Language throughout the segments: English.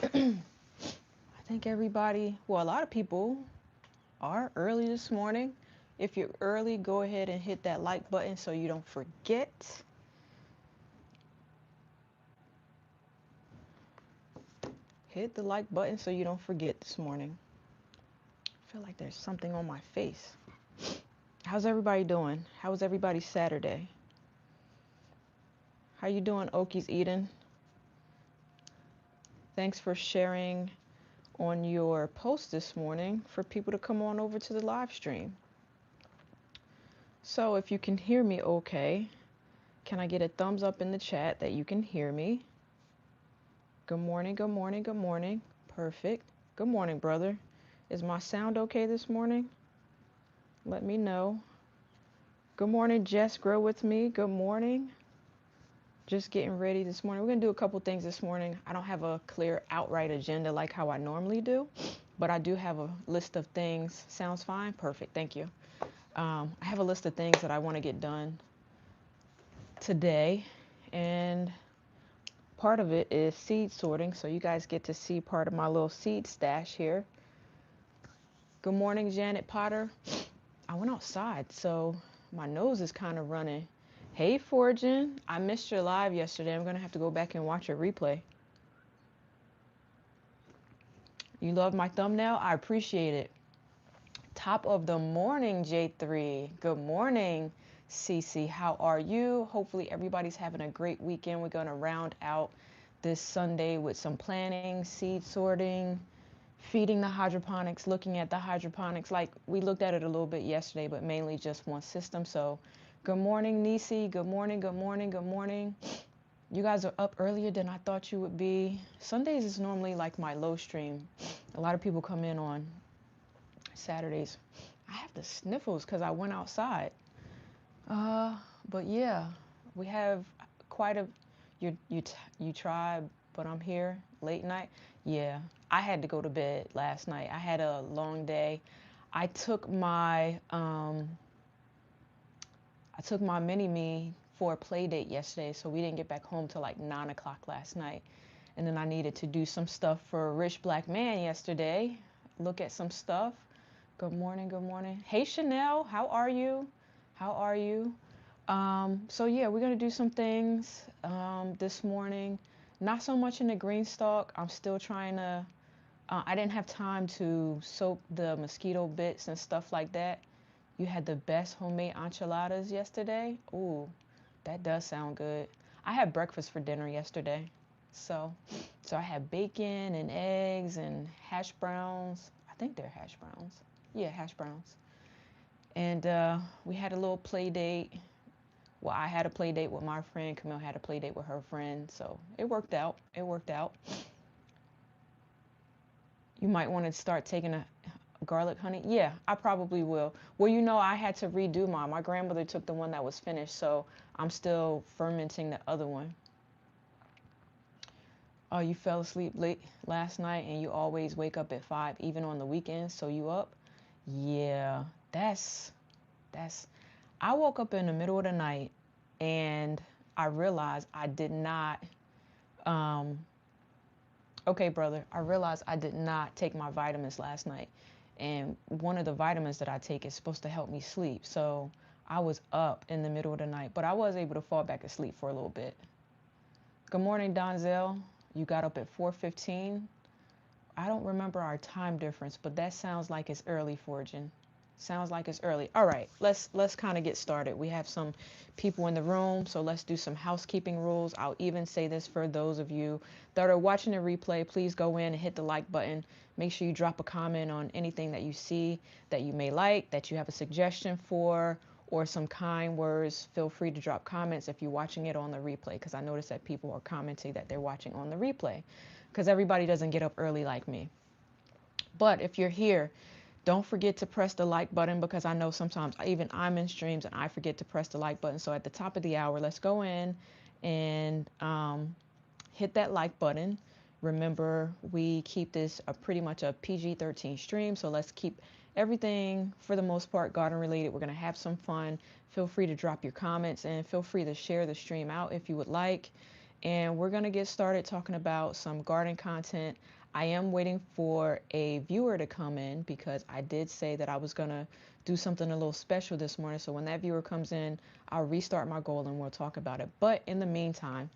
I think everybody, well, a lot of people are early this morning. If you're early, go ahead and hit that like button so you don't forget. Hit the like button so you don't forget this morning. I feel like there's something on my face. How's everybody doing? How was everybody's Saturday? How you doing, Okies Eden? Thanks for sharing on your post this morning for people to come on over to the live stream. So if you can hear me okay, can I get a thumbs up in the chat that you can hear me? Good morning, good morning, good morning. Perfect. Good morning, brother. Is my sound okay this morning? Let me know. Good morning, Jess. Grow with me. Good morning. Just getting ready this morning. We're going to do a couple things this morning. I don't have a clear outright agenda like how I normally do, but I do have a list of things. Sounds fine? Perfect. Thank you. I have a list of things that I want to get done today, and part of it is seed sorting, so you guys get to see part of my little seed stash here. Good morning, Janet Potter. I went outside, so my nose is kind of running. Hey, Fortune. I missed your live yesterday. I'm going to have to go back and watch a replay. You love my thumbnail? I appreciate it. Top of the morning, J3. Good morning, Cece. How are you? Hopefully everybody's having a great weekend. We're going to round out this Sunday with some planning, seed sorting, feeding the hydroponics, looking at the hydroponics. Like we looked at it a little bit yesterday, but mainly just one system. So good morning, Nisi. Good morning, good morning, good morning. You guys are up earlier than I thought you would be. Sundays is normally like my low stream. A lot of people come in on Saturdays. I have the sniffles because I went outside. But yeah, we have quite a you tried, but I'm here late night. Yeah, I had to go to bed last night. I had a long day. I took my mini me for a play date yesterday, so we didn't get back home till like 9 o'clock last night. And then I needed to do some stuff for a rich black man yesterday. Look at some stuff. Good morning, good morning. Hey Chanel, how are you? How are you? So yeah, we're gonna do some things this morning. Not so much in the green stalk. I'm still trying to. I didn't have time to soak the mosquito bits and stuff like that. You had the best homemade enchiladas yesterday. Ooh, that does sound good. I had breakfast for dinner yesterday, so I had bacon and eggs and hash browns. I think they're hash browns. Yeah, hash browns. And we had a little play date. Well, I had a play date with my friend. Camille had a play date with her friend. So it worked out. It worked out. You might want to start taking a garlic honey. Yeah, I probably will. Well, you know, I had to redo mine. My grandmother took the one that was finished. So I'm still fermenting the other one. Oh, you fell asleep late last night and you always wake up at 5, even on the weekends. So you up? Yeah, that's I woke up in the middle of the night and I realized I did not, um, okay, brother, I realized I did not take my vitamins last night. And one of the vitamins that I take is supposed to help me sleep. So I was up in the middle of the night, but I was able to fall back asleep for a little bit. Good morning, Donzel. You got up at 4:15. I don't remember our time difference, but that sounds like it's early, Fortune. Sounds like it's early. All right, let's kind of get started. We have some people in the room, so let's do some housekeeping rules. I'll even say this for those of you that are watching the replay. Please go in and hit the like button. Make sure you drop a comment on anything that you see that you may like, that you have a suggestion for, or some kind words. Feel free to drop comments if you're watching it on the replay, because I notice that people are commenting that they're watching on the replay, because everybody doesn't get up early like me. But if you're here, don't forget to press the like button, because I know sometimes even I'm in streams and I forget to press the like button. So at the top of the hour, let's go in and hit that like button. Remember, we keep this pretty much a PG-13 stream, so let's keep everything for the most part garden related. We're going to have some fun. Feel free to drop your comments and feel free to share the stream out if you would like. and we're going to get started talking about some garden content. I am waiting for a viewer to come in because I did say that I was going to do something a little special this morning. So when that viewer comes in, I'll restart my goal and we'll talk about it. But in the meantime,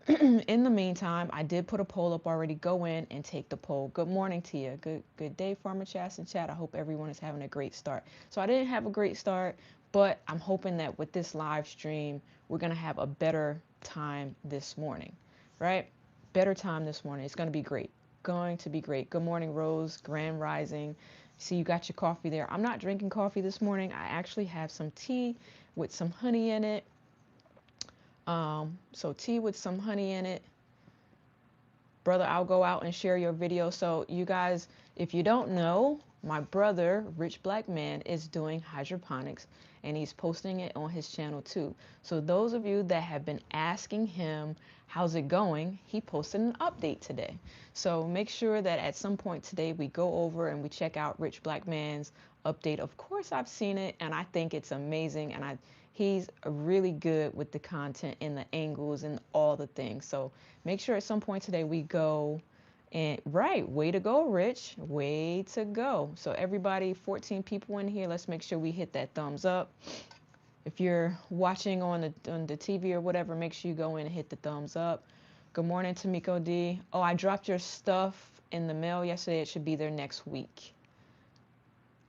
I did put a poll up already. Go in and take the poll. Good morning, Tia. Good day, Farmer Chas and Chat. I hope everyone is having a great start. So I didn't have a great start, but I'm hoping that with this live stream, we're going to have a better time this morning, right? Better time this morning. It's going to be great. Going to be great. Good morning, Rose. Grand Rising. See, you got your coffee there. I'm not drinking coffee this morning. I actually have some tea with some honey in it. So tea with some honey in it. Brother, I'll go out and share your video. So you guys, if you don't know, my brother, Rich Black Man, is doing hydroponics and he's posting it on his channel too. So those of you that have been asking him, how's it going? He posted an update today. So make sure that at some point today we go over and we check out Rich Black Man's update. Of course, I've seen it and I think it's amazing, and he's really good with the content and the angles and all the things. So make sure at some point today we go and right, way to go, Rich. Way to go. So everybody, 14 people in here, let's make sure we hit that thumbs up. If you're watching on the TV or whatever, make sure you go in and hit the thumbs up. Good morning, Tamiko D. Oh, I dropped your stuff in the mail yesterday. It should be there next week.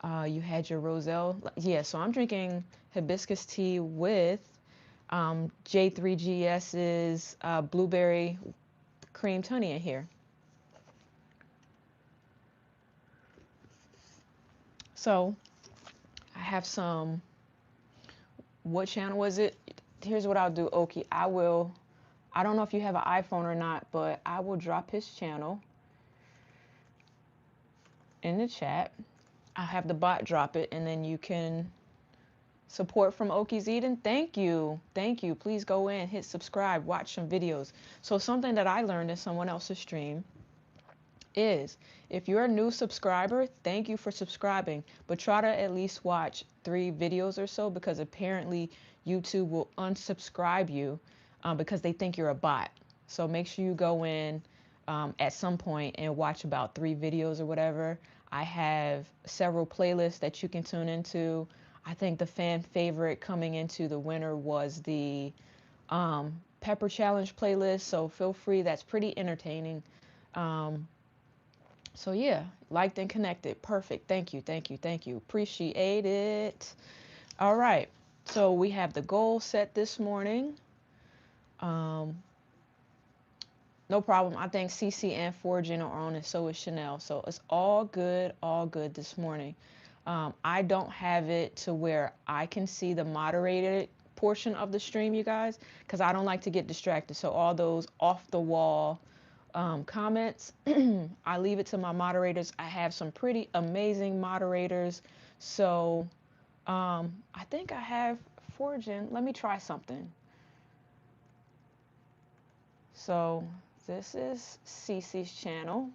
You had your Roselle. Yeah, so I'm drinking hibiscus tea with J3GS's blueberry creamed honey in here. So I have some, what channel was it? Here's what I'll do, Oki. I don't know if you have an iPhone or not, but I will drop his channel in the chat. I'll have the bot drop it, and then you can support from Oki's Eden. Thank you. Thank you. Please go in, hit subscribe, watch some videos. So something that I learned in someone else's stream is, if you're a new subscriber, thank you for subscribing, but try to at least watch 3 videos or so, because apparently YouTube will unsubscribe you because they think you're a bot. So make sure you go in at some point and watch about 3 videos or whatever. I have several playlists that you can tune into. I think the fan favorite coming into the winter was the Pepper Challenge playlist, so feel free. That's pretty entertaining. So yeah, liked and connected. Perfect. Thank you, thank you, thank you. Appreciate it. All right. So we have the goal set this morning. No problem. I think CC and Forgin are on, and so is Chanel. So it's all good this morning. I don't have it to where I can see the moderated portion of the stream, you guys, because I don't like to get distracted. So all those off the wall comments, I leave it to my moderators. I have some pretty amazing moderators. So I think I have Forgin. Let me try something. So this is Cece's channel.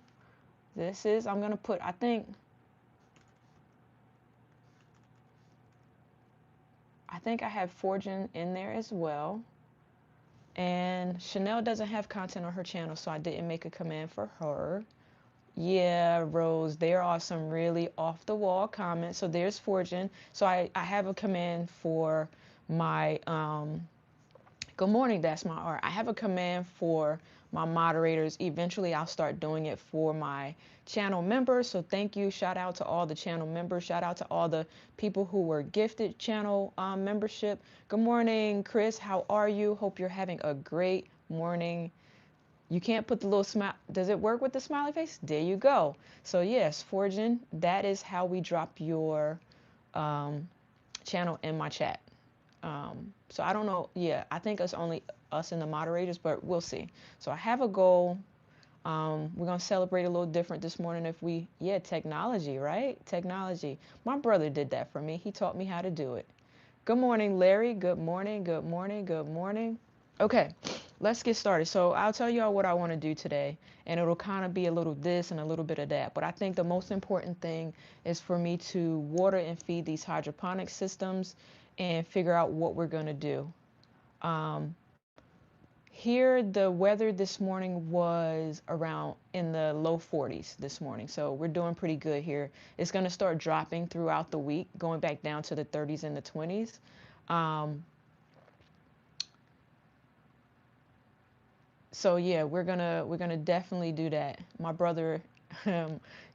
This is, I'm going to put, I think I have Forgin in there as well. And Chanel doesn't have content on her channel, so I didn't make a command for her. Yeah, Rose, there are some really off-the-wall comments. So there's Forgin. So I have a command for my, good morning, that's my art. I have a command for my moderators. Eventually, I'll start doing it for my channel members. So thank you. Shout out to all the channel members. Shout out to all the people who were gifted channel membership. Good morning, Chris. How are you? Hope you're having a great morning. You can't put the little smile. Does it work with the smiley face? There you go. So yes, Forgin, that is how we drop your channel in my chat. So I don't know. Yeah, I think it's only us and the moderators, but we'll see. So I have a goal. We're going to celebrate a little different this morning yeah, technology, right? Technology. My brother did that for me. He taught me how to do it. Good morning, Larry. Good morning, good morning, good morning. Okay, let's get started. So I'll tell y'all what I want to do today, and it'll kind of be a little this and a little bit of that. But I think the most important thing is for me to water and feed these hydroponic systems and figure out what we're going to do. Here, the weather this morning was around in the low 40s this morning. So we're doing pretty good here. It's going to start dropping throughout the week, going back down to the 30s and the 20s. So yeah, we're gonna definitely do that. My brother,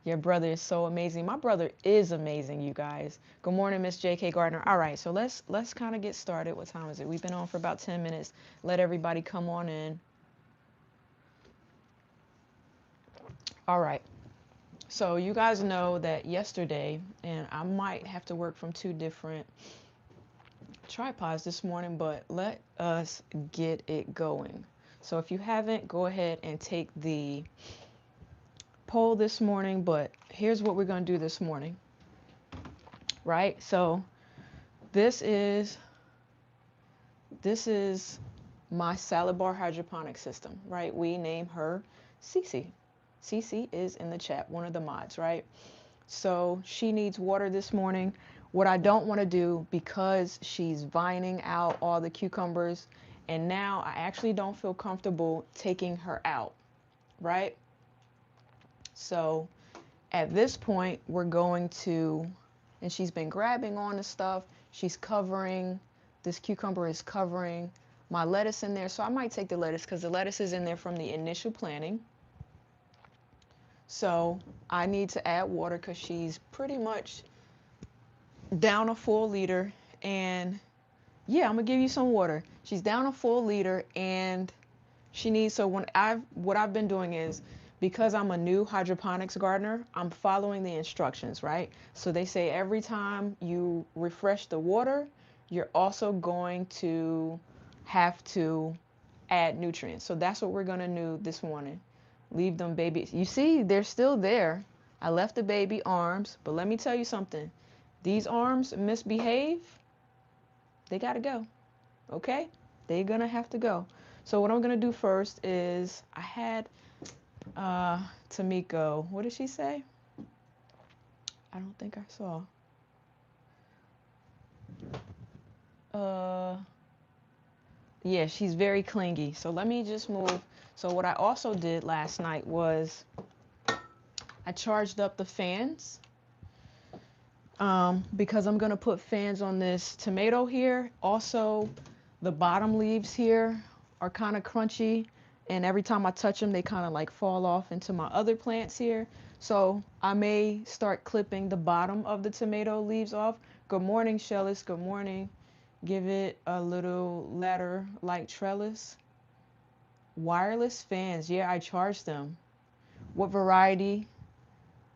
your brother is so amazing. My brother is amazing, you guys. Good morning, Miss J.K. Gardner. All right, so let's kind of get started. What time is it? We've been on for about 10 minutes. Let everybody come on in. All right. So you guys know that yesterday, and I might have to work from two different tripods this morning, but let us get it going. So if you haven't, go ahead and take the poll this morning, but here's what we're going to do this morning, right? So this is my salad bar hydroponic system, right? We name her Cece. Cece is in the chat, one of the mods, right? So she needs water this morning. What I don't want to do, because she's vining out all the cucumbers, and now I actually don't feel comfortable taking her out, right? So at this point, we're going to, and she's been grabbing on the stuff. She's covering, this cucumber is covering my lettuce in there. So I might take the lettuce because the lettuce is in there from the initial planting. So I need to add water because she's pretty much down a full liter. And yeah, I'm gonna give you some water. She's down a full liter and she needs, so what I've been doing is, because I'm a new hydroponics gardener, I'm following the instructions, right? So they say every time you refresh the water, you're also going to have to add nutrients. So that's what we're going to do this morning. Leave them babies. You see, they're still there. I left the baby arms, but let me tell you something. These arms misbehave, they got to go. Okay? They're going to have to go. So what I'm going to do first is, I had Tamiko, what did she say? I don't think I saw. Yeah, she's very clingy. So let me just move. So what I also did last night was I charged up the fans because I'm going to put fans on this tomato here. Also, the bottom leaves here are kind of crunchy, and every time I touch them, they kind of like fall off into my other plants here. So I may start clipping the bottom of the tomato leaves off. Good morning, Shellis. Good morning. Give it a little ladder like trellis. Wireless fans. Yeah, I charged them. What variety?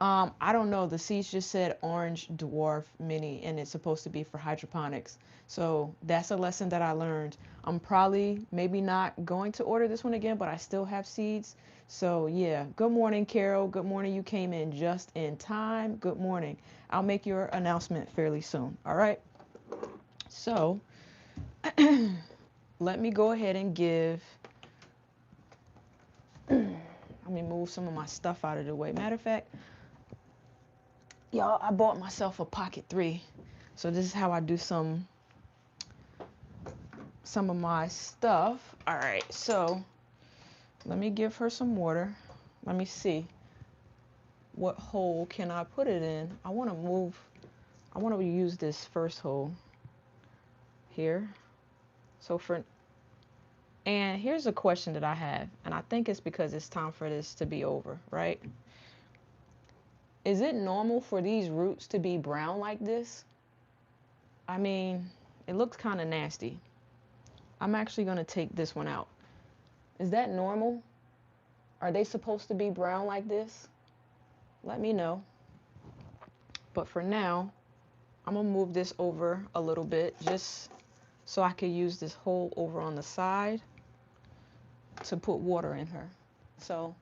I don't know. The seeds just said orange dwarf mini, and it's supposed to be for hydroponics. So that's a lesson that I learned. I'm probably maybe not going to order this one again, but I still have seeds. So yeah, good morning, Carol. Good morning. You came in just in time. Good morning. I'll make your announcement fairly soon. All right. So let me go ahead and give, let me move some of my stuff out of the way. Matter of fact, y'all, I bought myself a Pocket 3. So this is how I do some of my stuff. All right, so let me give her some water. Let me see. What hole can I put it in? I want to use this first hole here. So and here's a question that I have, and I think it's because it's time for this to be over, right? Is it normal for these roots to be brown like this? I mean, it looks kind of nasty. I'm actually going to take this one out. Is that normal? Are they supposed to be brown like this? Let me know. But for now, I'm going to move this over a little bit just so I can use this hole over on the side to put water in her. So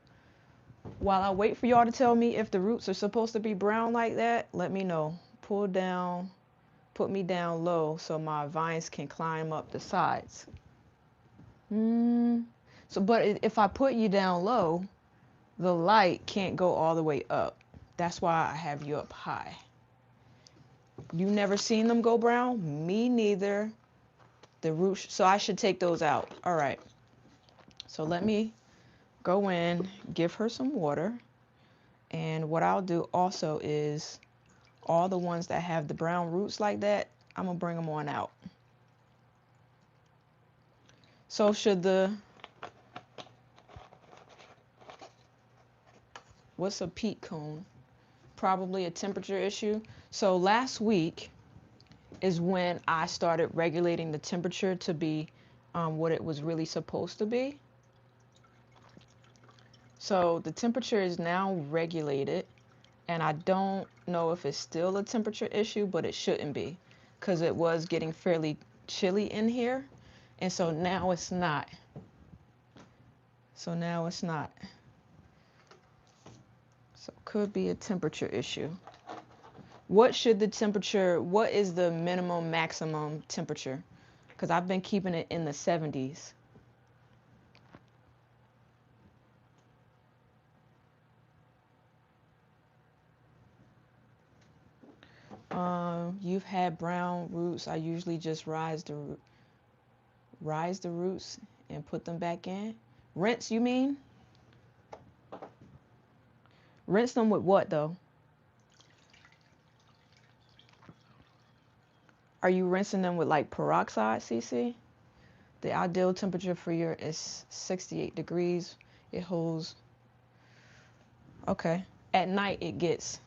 while I wait for y'all to tell me if the roots are supposed to be brown like that, let me know. Pull down, put me down low so my vines can climb up the sides. So, but if I put you down low, the light can't go all the way up. That's why I have you up high. You never seen them go brown? Me neither. The roots, so I should take those out. All right. So let me go in, give her some water. And what I'll do also is all the ones that have the brown roots like that, I'm going to bring them on out. So what's a peat cone? Probably a temperature issue. So last week is when I started regulating the temperature to be what it was really supposed to be. So the temperature is now regulated, and I don't know if it's still a temperature issue, but it shouldn't be, because it was getting fairly chilly in here, and so now it's not. So could be a temperature issue. What is the minimum maximum temperature? Because I've been keeping it in the 70s. You've had brown roots. I usually just rise the roots and put them back in. Rinse, you mean? Rinse them with what, though? Are you rinsing them with like peroxide, CC? The ideal temperature for your is 68 degrees. It holds. Okay. At night, it gets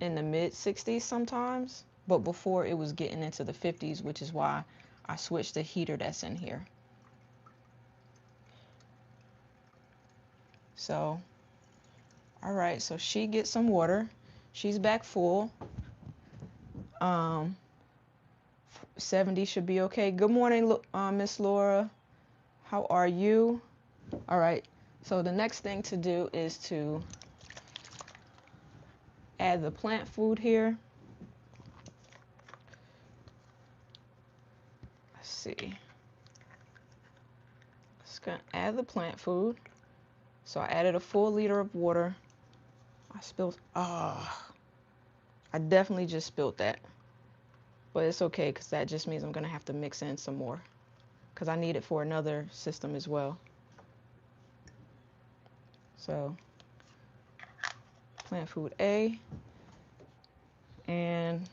in the mid 60s sometimes, but before it was getting into the 50s, which is why I switched the heater that's in here. So, all right, so she gets some water. She's back full. 70 should be okay. Good morning, Miss Laura. How are you? All right, so the next thing to do is to add the plant food here. Let's see. Just gonna add the plant food. So I added a full liter of water. I spilled, I definitely just spilled that. But it's okay, because that just means I'm gonna have to mix in some more, because I need it for another system as well. So plant food A and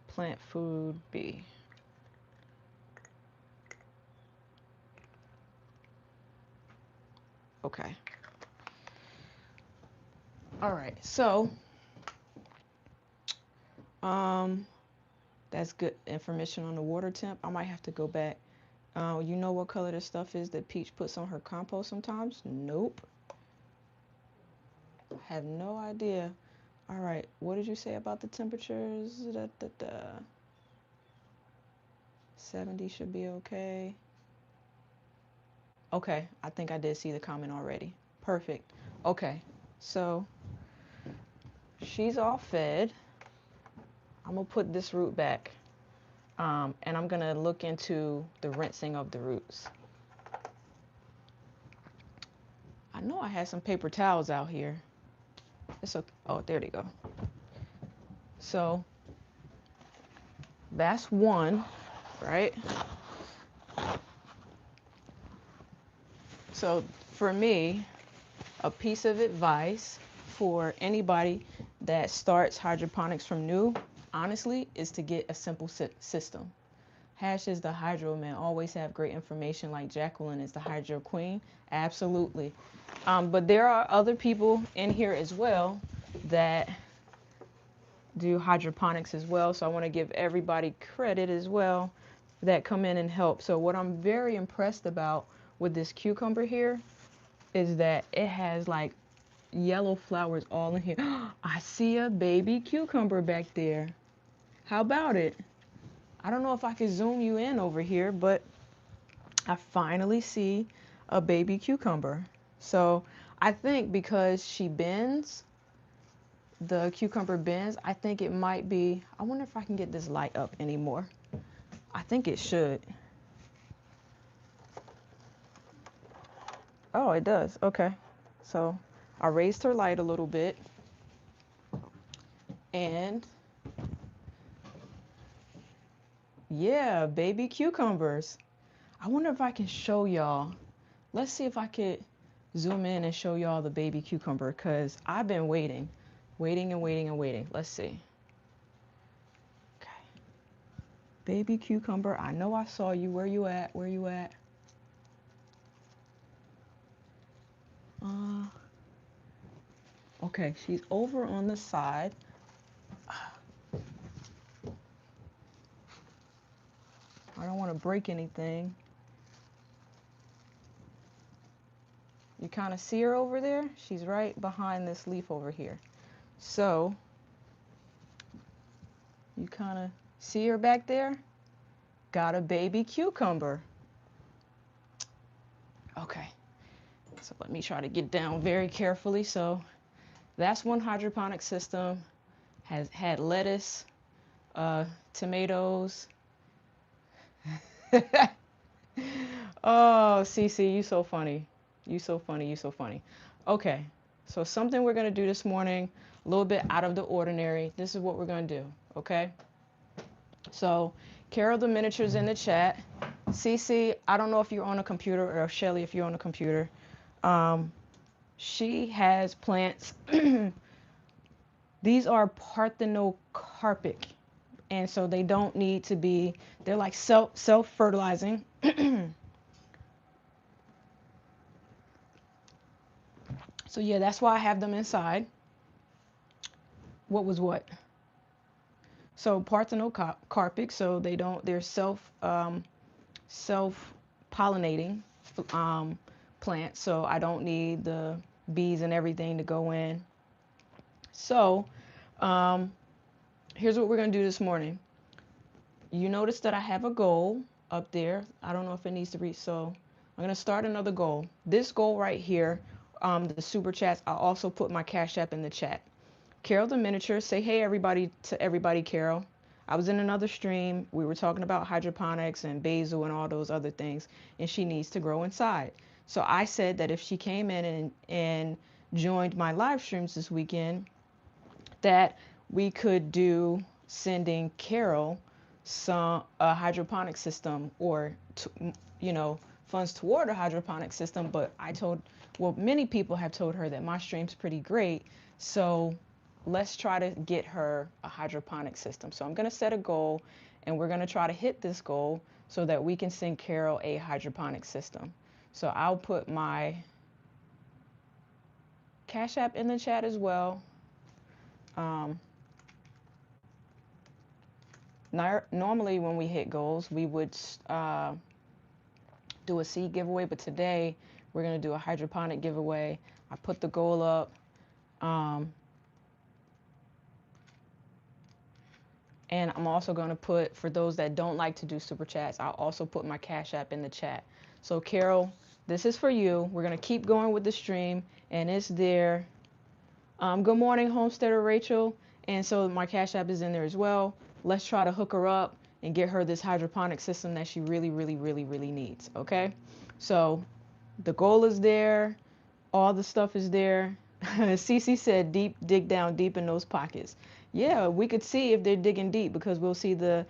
plant food B. Okay. All right, so that's good information on the water temp. I might have to go back. You know what color this stuff is that Peach puts on her compost sometimes? Nope. I have no idea. All right, what did you say about the temperatures? 70 should be okay. Okay, I think I did see the comment already. Perfect. Okay, so she's all fed. I'm gonna put this root back, and I'm gonna look into the rinsing of the roots. I know I had some paper towels out here. It's okay. Oh, there they go. So that's one, right? So for me, a piece of advice for anybody that starts hydroponics from new, honestly, is to get a simple system. Hash is the hydro man. Always have great information, like Jacqueline is the hydro queen. Absolutely. But there are other people in here as well that do hydroponics as well. So I want to give everybody credit as well that come in and help. So what I'm very impressed about with this cucumber here is that it has like yellow flowers all in here. I see a baby cucumber back there. How about it? I don't know if I can zoom you in over here, but I finally see a baby cucumber. So I think because she bends, the cucumber bends, I think it might be, I wonder if I can get this light up anymore. I think it should. Oh, it does. Okay. So I raised her light a little bit. And yeah, baby cucumbers. I wonder if I can show y'all. Let's see if I could zoom in and show y'all the baby cucumber, because I've been waiting and waiting and waiting. Let's see. Okay. Baby cucumber, I know I saw you. Where you at? Where you at? Okay, she's over on the side. I don't want to break anything. You kind of see her over there? She's right behind this leaf over here. So, you kind of see her back there? Got a baby cucumber. Okay, so let me try to get down very carefully. So, that's one hydroponic system. Has had lettuce, tomatoes. Oh, Cece, you so funny. You so funny. You so funny. Okay, so something we're gonna do this morning, a little bit out of the ordinary. This is what we're gonna do. Okay. So, Carol the miniatures in the chat. Cece, I don't know if you're on a computer, or Shelly, if you're on a computer. She has plants. These are parthenocarpic, and so they don't need to be. They're like self-fertilizing. So yeah, that's why I have them inside. What was what? So parthenocarpic, so they're self-pollinating plants. So I don't need the bees and everything to go in. So here's what we're gonna do this morning. You notice that I have a goal up there. I don't know if it needs to reach. So I'm gonna start another goal. This goal right here, the super chats. I'll also put my Cash App in the chat. Carol the miniature, say hey everybody to everybody, Carol. I was in another stream. We were talking about hydroponics and basil and all those other things, and she needs to grow inside. So I said that if she came in and joined my live streams this weekend, that we could do sending Carol some a hydroponic system, or funds toward a hydroponic system. But many people have told her that my stream's pretty great, so let's try to get her a hydroponic system. So I'm going to set a goal, and we're going to try to hit this goal so that we can send Carol a hydroponic system. So I'll put my Cash App in the chat as well. Normally when we hit goals, we would do a seed giveaway, but today we're going to do a hydroponic giveaway. I put the goal up. And I'm also going to put, for those that don't like to do super chats, I'll also put my Cash App in the chat. So Carol, this is for you. We're going to keep going with the stream, and it's there. Good morning, Homesteader Rachel. And so my Cash App is in there as well. Let's try to hook her up and get her this hydroponic system that she really, really, really, really needs. Okay. So the goal is there. All the stuff is there. Cece said, dig down deep in those pockets. Yeah, we could see if they're digging deep, because we'll see the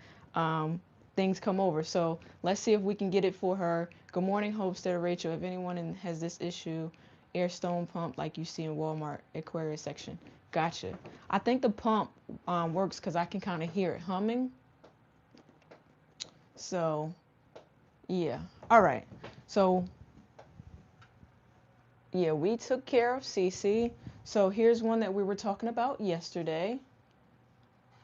things come over. So let's see if we can get it for her. Good morning, Homesteader Rachel. If anyone has this issue, air stone pump like you see in Walmart Aquarius section. Gotcha. I think the pump works because I can kind of hear it humming. So yeah. All right. So yeah, we took care of Cece. So here's one that we were talking about yesterday.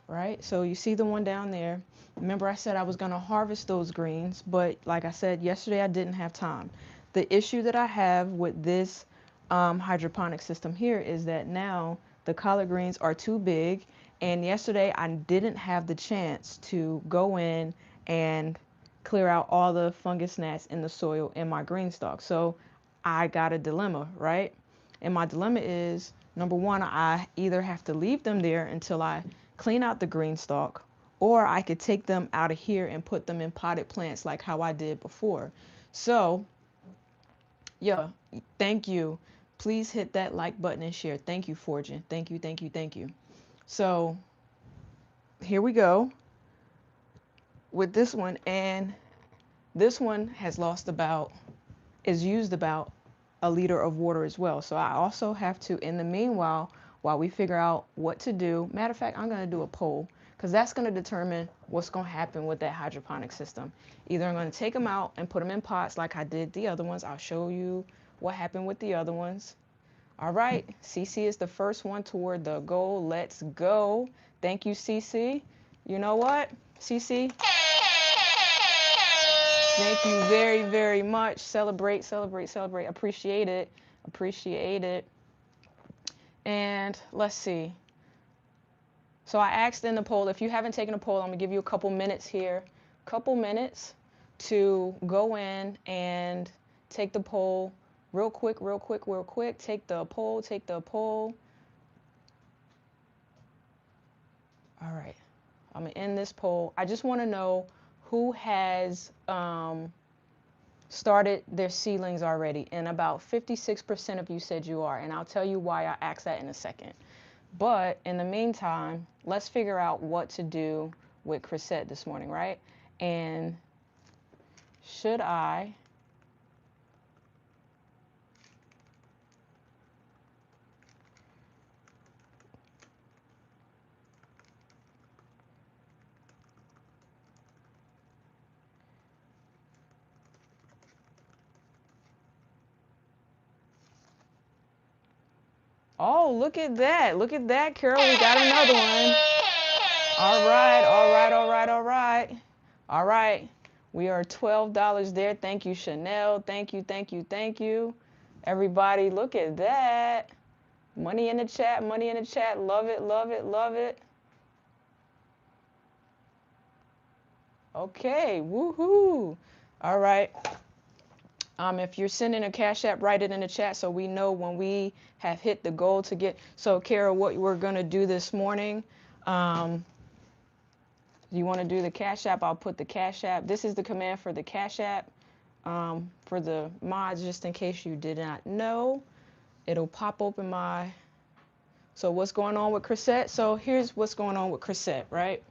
Right? So you see the one down there. Remember I said I was going to harvest those greens, but like I said yesterday, I didn't have time. The issue that I have with this hydroponic system here is that now the collard greens are too big, and yesterday I didn't have the chance to go in and clear out all the fungus gnats in the soil in my green stalk. So I got a dilemma, right? And my dilemma is, number one, I either have to leave them there until I clean out the green stalk, or I could take them out of here and put them in potted plants like how I did before. So yeah, thank you. Please hit that like button and share. Thank you, Fortune. Thank you, thank you, thank you. So here we go with this one. And this one is used about a liter of water as well. So I also have to, in the meanwhile, while we figure out what to do, matter of fact, I'm going to do a poll because that's going to determine what's going to happen with that hydroponic system. Either I'm going to take them out and put them in pots like I did the other ones. I'll show you what happened with the other ones. All right, CC is the first one toward the goal. Let's go. Thank you, CC. You know what, CC? Thank you very, very much. Celebrate, celebrate, celebrate. Appreciate it. Appreciate it. And let's see. So I asked in the poll, if you haven't taken a poll, I'm going to give you a couple minutes here. Couple minutes to go in and take the poll real quick, real quick, real quick. Take the poll, take the poll. All right. I'm going to end this poll. I just want to know who has started their seedlings already, and about 56% of you said you are, and I'll tell you why I asked that in a second. But in the meantime, let's figure out what to do with Chrisette this morning, right? And should I Oh, look at that. Look at that, Carol. We got another one. All right, all right, all right, all right. All right. We are $12 there. Thank you, Chanel. Thank you, thank you, thank you. Everybody, look at that. Money in the chat, money in the chat. Love it, love it, love it. Okay, woohoo. All right. If you're sending a Cash App, write it in the chat so we know when we have hit the goal to get. So, Carol, what we're going to do this morning, you want to do the Cash App? I'll put the Cash App. This is the command for the Cash App. For the mods, just in case you did not know, it'll pop open my. So, what's going on with Chrisette? So, here's what's going on with Chrisette, right?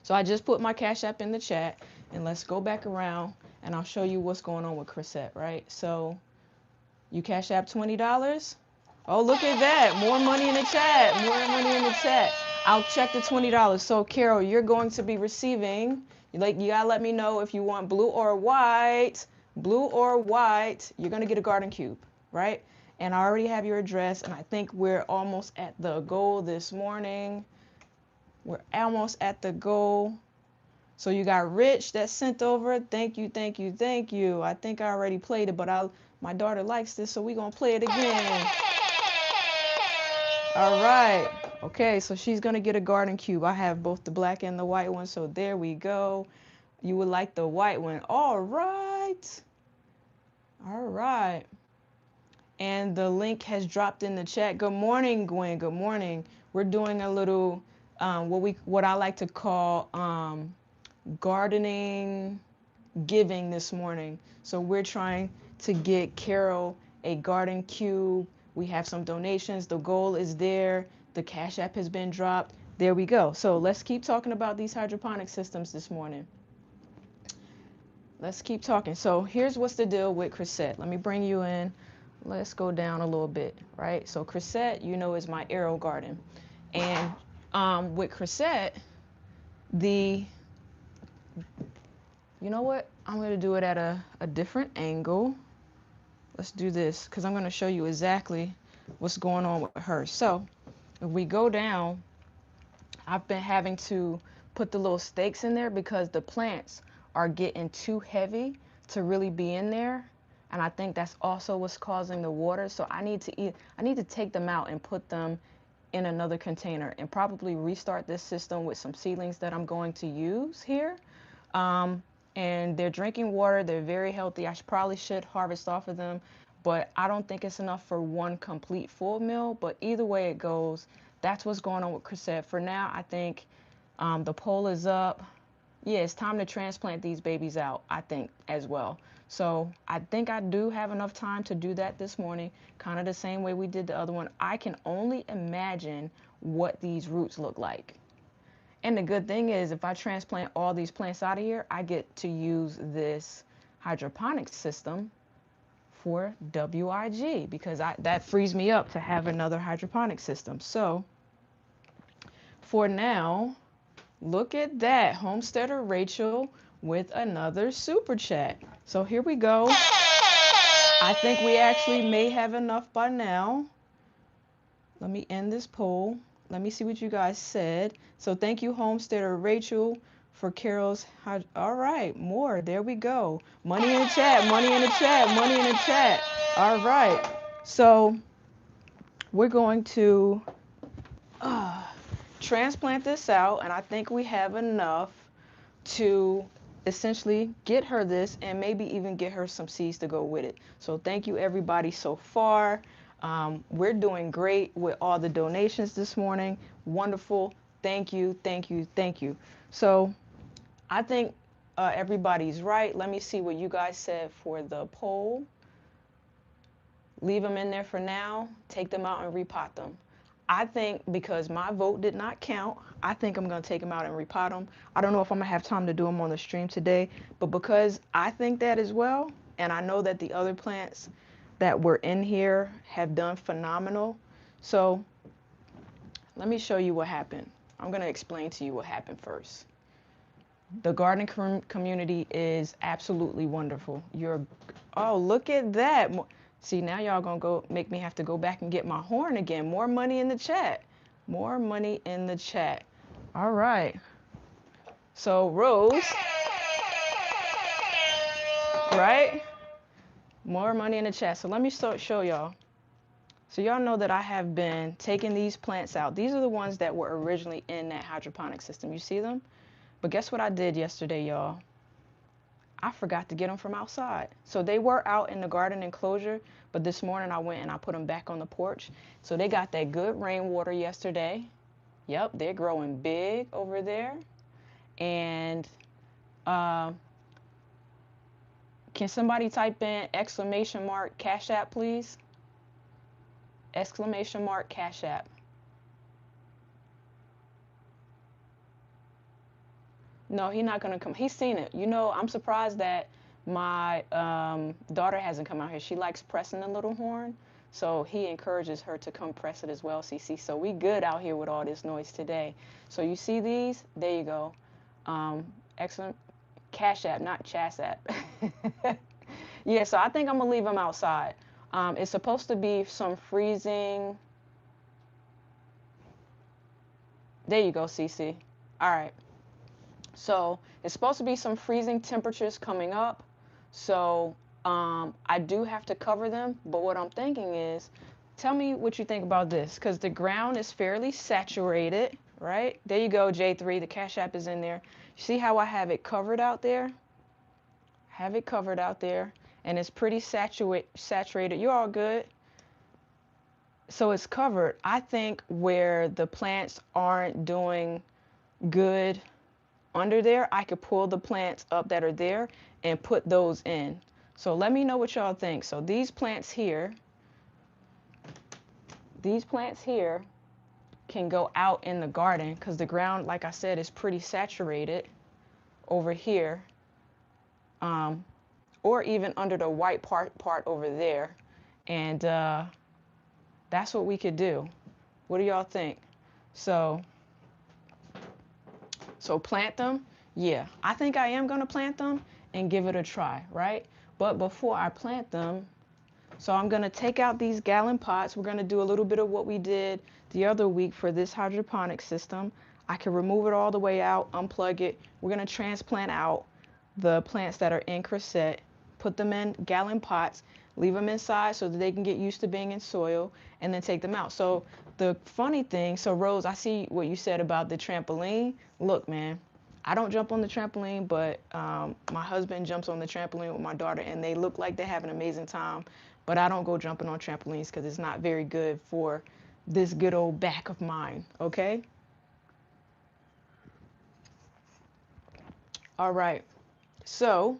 So, I just put my Cash App in the chat, and let's go back around. And I'll show you what's going on with Chrisette, right? So you Cash App $20. Oh, look at that. More money in the chat. More money in the chat. I'll check the $20. So, Carol, you're going to be receiving, you got to let me know if you want blue or white. Blue or white. You're going to get a garden cube, right? And I already have your address, and I think we're almost at the goal this morning. We're almost at the goal. So you got Rich that sent over. Thank you, thank you, thank you. I think I already played it, but my daughter likes this, so we're going to play it again. All right. Okay, so she's going to get a garden cube. I have both the black and the white one, so there we go. You would like the white one. All right. All right. And the link has dropped in the chat. Good morning, Gwen. Good morning. We're doing a little, what I like to call, gardening giving this morning. So we're trying to get Carol a garden cube. We have some donations. The goal is there. The Cash App has been dropped. There we go. So let's keep talking about these hydroponic systems this morning. Let's keep talking. So here's what's the deal with Chrisette. Let me bring you in. Let's go down a little bit, right? So Chrisette, you know, is my arrow garden. And with Chrisette, you know what? I'm going to do it at a different angle. Let's do this because I'm going to show you exactly what's going on with her. So if we go down, I've been having to put the little stakes in there because the plants are getting too heavy to really be in there. And I think that's also what's causing the water. So I need to take them out and put them in another container and probably restart this system with some seedlings that I'm going to use here. And they're drinking water. They're very healthy. I probably should harvest off of them, but I don't think it's enough for one complete full meal. But either way it goes, that's what's going on with Chrisette. For now, I think the poll is up. Yeah, it's time to transplant these babies out, I think, as well. So I think I do have enough time to do that this morning, kind of the same way we did the other one. I can only imagine what these roots look like. And the good thing is, if I transplant all these plants out of here, I get to use this hydroponic system for WIG, because that frees me up to have another hydroponic system. So for now, look at that, Homesteader Rachel with another super chat. So here we go. I think we actually may have enough by now. Let me end this poll. Let me see what you guys said. So thank you, Homesteader Rachel, for Carol's. All right, more. There we go. Money in the chat. Money in the chat. Money in the chat. All right. So we're going to transplant this out, and I think we have enough to essentially get her this, and maybe even get her some seeds to go with it. So thank you, everybody, so far. We're doing great with all the donations this morning. Wonderful. Thank you, thank you, thank you. So I think everybody's right. Let me see what you guys said for the poll. Leave them in there for now. Take them out and repot them. I think because my vote did not count, I think I'm going to take them out and repot them. I don't know if I'm going to have time to do them on the stream today, but because I think that as well, and I know that the other plants that were in here have done phenomenal. So let me show you what happened. I'm going to explain to you what happened first. The gardening community is absolutely wonderful. Oh, look at that. See, now y'all gonna go make me have to go back and get my horn again. More money in the chat. More money in the chat. All right. So Rose, right? More money in the chat. So let me show y'all. So y'all know that I have been taking these plants out. These are the ones that were originally in that hydroponic system. You see them? But guess what I did yesterday, y'all? I forgot to get them from outside. So they were out in the garden enclosure, but this morning I went and I put them back on the porch. So they got that good rainwater yesterday. Yep, they're growing big over there. And can somebody type in exclamation mark Cash App, please? Exclamation mark Cash App. No, he's not going to come. He's seen it. You know, I'm surprised that my daughter hasn't come out here. She likes pressing the little horn. So he encourages her to come press it as well, CC. So we good out here with all this noise today. So you see these? There you go. Excellent. Cash App, not Chas App. Yeah, so I think I'm going to leave them outside. It's supposed to be some freezing. There you go, CC. All right. So it's supposed to be some freezing temperatures coming up. So I do have to cover them. But what I'm thinking is, tell me what you think about this, because the ground is fairly saturated, right? There you go, J3. The Cash App is in there. You see how I have it covered out there? Have it covered out there. And it's pretty saturated. You're all good. So it's covered. I think where the plants aren't doing good under there, I could pull the plants up that are there and put those in. So let me know what y'all think. So these plants here can go out in the garden because the ground, like I said, is pretty saturated over here, or even under the white part over there. And that's what we could do. What do y'all think? So plant them. Yeah, I think I am going to plant them and give it a try, right? But before I plant them, so I'm going to take out these gallon pots. We're going to do a little bit of what we did the other week for this hydroponic system. I can remove it all the way out, unplug it. We're going to transplant out the plants that are in Crusette, put them in gallon pots, leave them inside so that they can get used to being in soil, and then take them out. So the funny thing, so Rose, I see what you said about the trampoline. Look, man, I don't jump on the trampoline, but my husband jumps on the trampoline with my daughter, and they look like they have an amazing time. But I don't go jumping on trampolines because it's not very good for this good old back of mine, okay? All right, so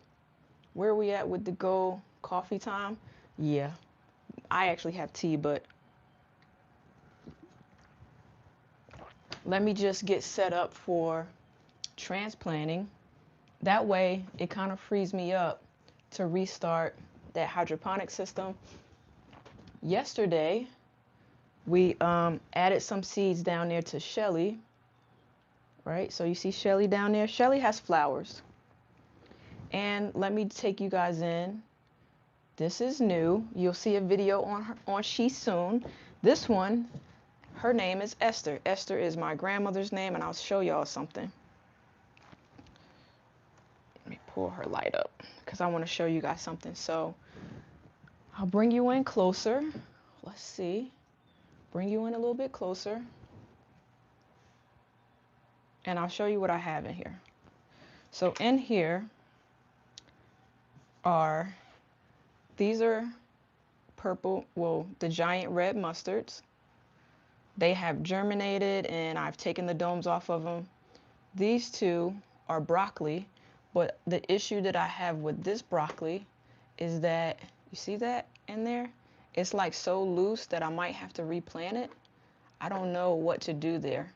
where are we at with the go coffee time? Yeah, I actually have tea, but let me just get set up for transplanting. That way, it kind of frees me up to restart that hydroponic system. Yesterday, we added some seeds down there to Shelly, right? So you see Shelly down there? Shelly has flowers. And let me take you guys in. This is new. You'll see a video on she soon. This one, her name is Esther. Esther is my grandmother's name, and I'll show y'all something. Let me pull her light up because I want to show you guys something. So I'll bring you in closer. Let's see. Bring you in a little bit closer. And I'll show you what I have in here. So in here are, these are purple, well, the giant red mustards. They have germinated and I've taken the domes off of them. These two are broccoli, but the issue that I have with this broccoli is that, you see that in there? It's like so loose that I might have to replant it. I don't know what to do there,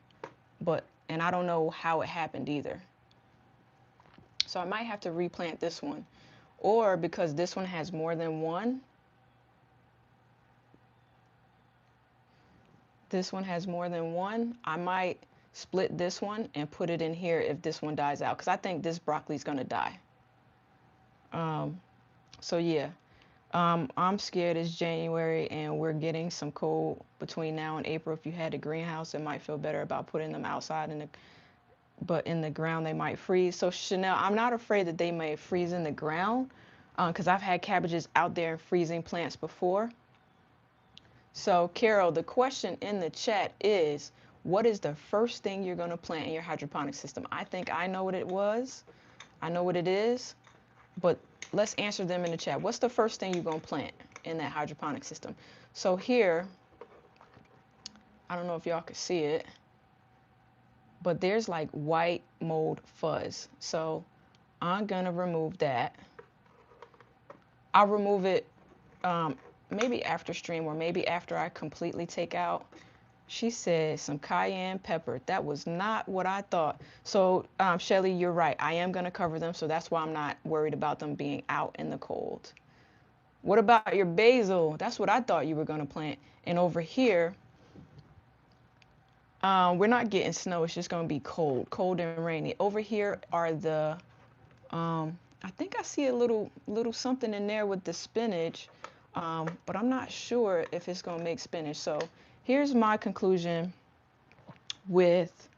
and I don't know how it happened either. So I might have to replant this one, or because this one has more than one, I might split this one and put it in here if this one dies out, because I think this broccoli is going to die. So yeah, I'm scared it's January and we're getting some cold between now and April. If you had a greenhouse, it might feel better about putting them outside, but in the ground they might freeze. So Chanel, I'm not afraid that they may freeze in the ground, because I've had cabbages out there in freezing plants before. So Carol, the question in the chat is, what is the first thing you're going to plant in your hydroponic system? I think I know what it was. I know what it is, but let's answer them in the chat. What's the first thing you're going to plant in that hydroponic system? So here, I don't know if y'all can see it, but there's like white mold fuzz. So I'm going to remove that. I'll remove it maybe after stream, or maybe after I completely take out. She said some cayenne pepper. That was not what I thought. So Shelly, you're right. I am going to cover them. So that's why I'm not worried about them being out in the cold. What about your basil? That's what I thought you were going to plant. And over here, we're not getting snow. It's just going to be cold and rainy. Over here are the, I think I see a little something in there with the spinach, but I'm not sure if it's going to make spinach. So here's my conclusion with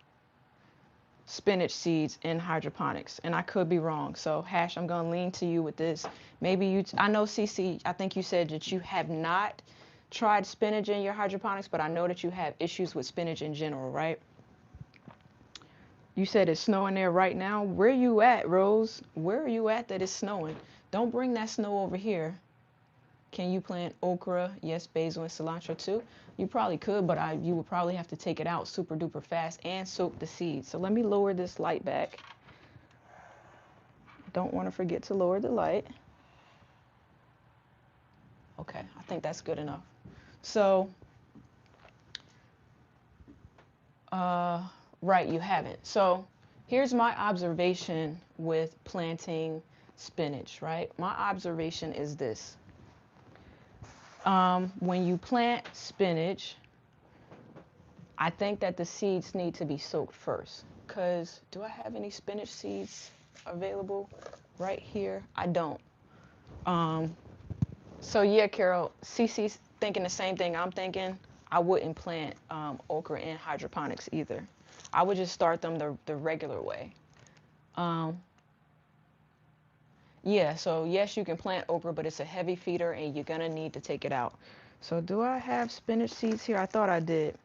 spinach seeds in hydroponics, and I could be wrong. So Hash, I'm going to lean to you with this. Maybe I know CC, I think you said that you have not tried spinach in your hydroponics, but I know that you have issues with spinach in general, right? You said it's snowing there right now. Where you at, Rose? Where are you at that it's snowing? Don't bring that snow over here. Can you plant okra? Yes, basil and cilantro too. You probably could, but you would probably have to take it out super duper fast and soak the seeds. So let me lower this light back. Don't want to forget to lower the light. Okay, I think that's good enough. So, right, you haven't. So here's my observation with planting spinach, right? My observation is this. When you plant spinach, I think that the seeds need to be soaked first. Because do I have any spinach seeds available right here? I don't. So yeah, Carol, CC's thinking the same thing I'm thinking. I wouldn't plant okra in hydroponics either. I would just start them the regular way. Yeah, so yes, you can plant okra, but it's a heavy feeder and you're gonna need to take it out. So do I have spinach seeds here? I thought I did,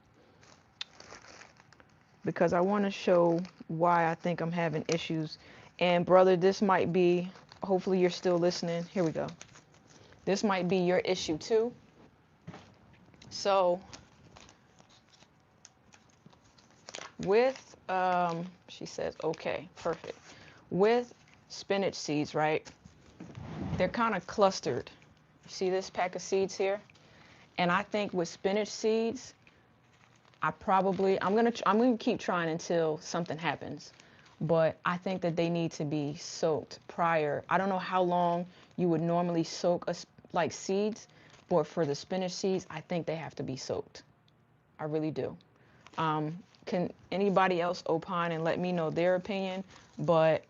because I want to show why I think I'm having issues. And brother, this might be, hopefully you're still listening. Here we go. This might be your issue too. So with, she says, okay, perfect. With spinach seeds, right? They're kind of clustered. You see this pack of seeds here? And I think with spinach seeds, I'm gonna keep trying until something happens. But I think that they need to be soaked prior. I don't know how long you would normally soak like seeds, but for the spinach seeds, I think they have to be soaked. I really do. Can anybody else opine and let me know their opinion? But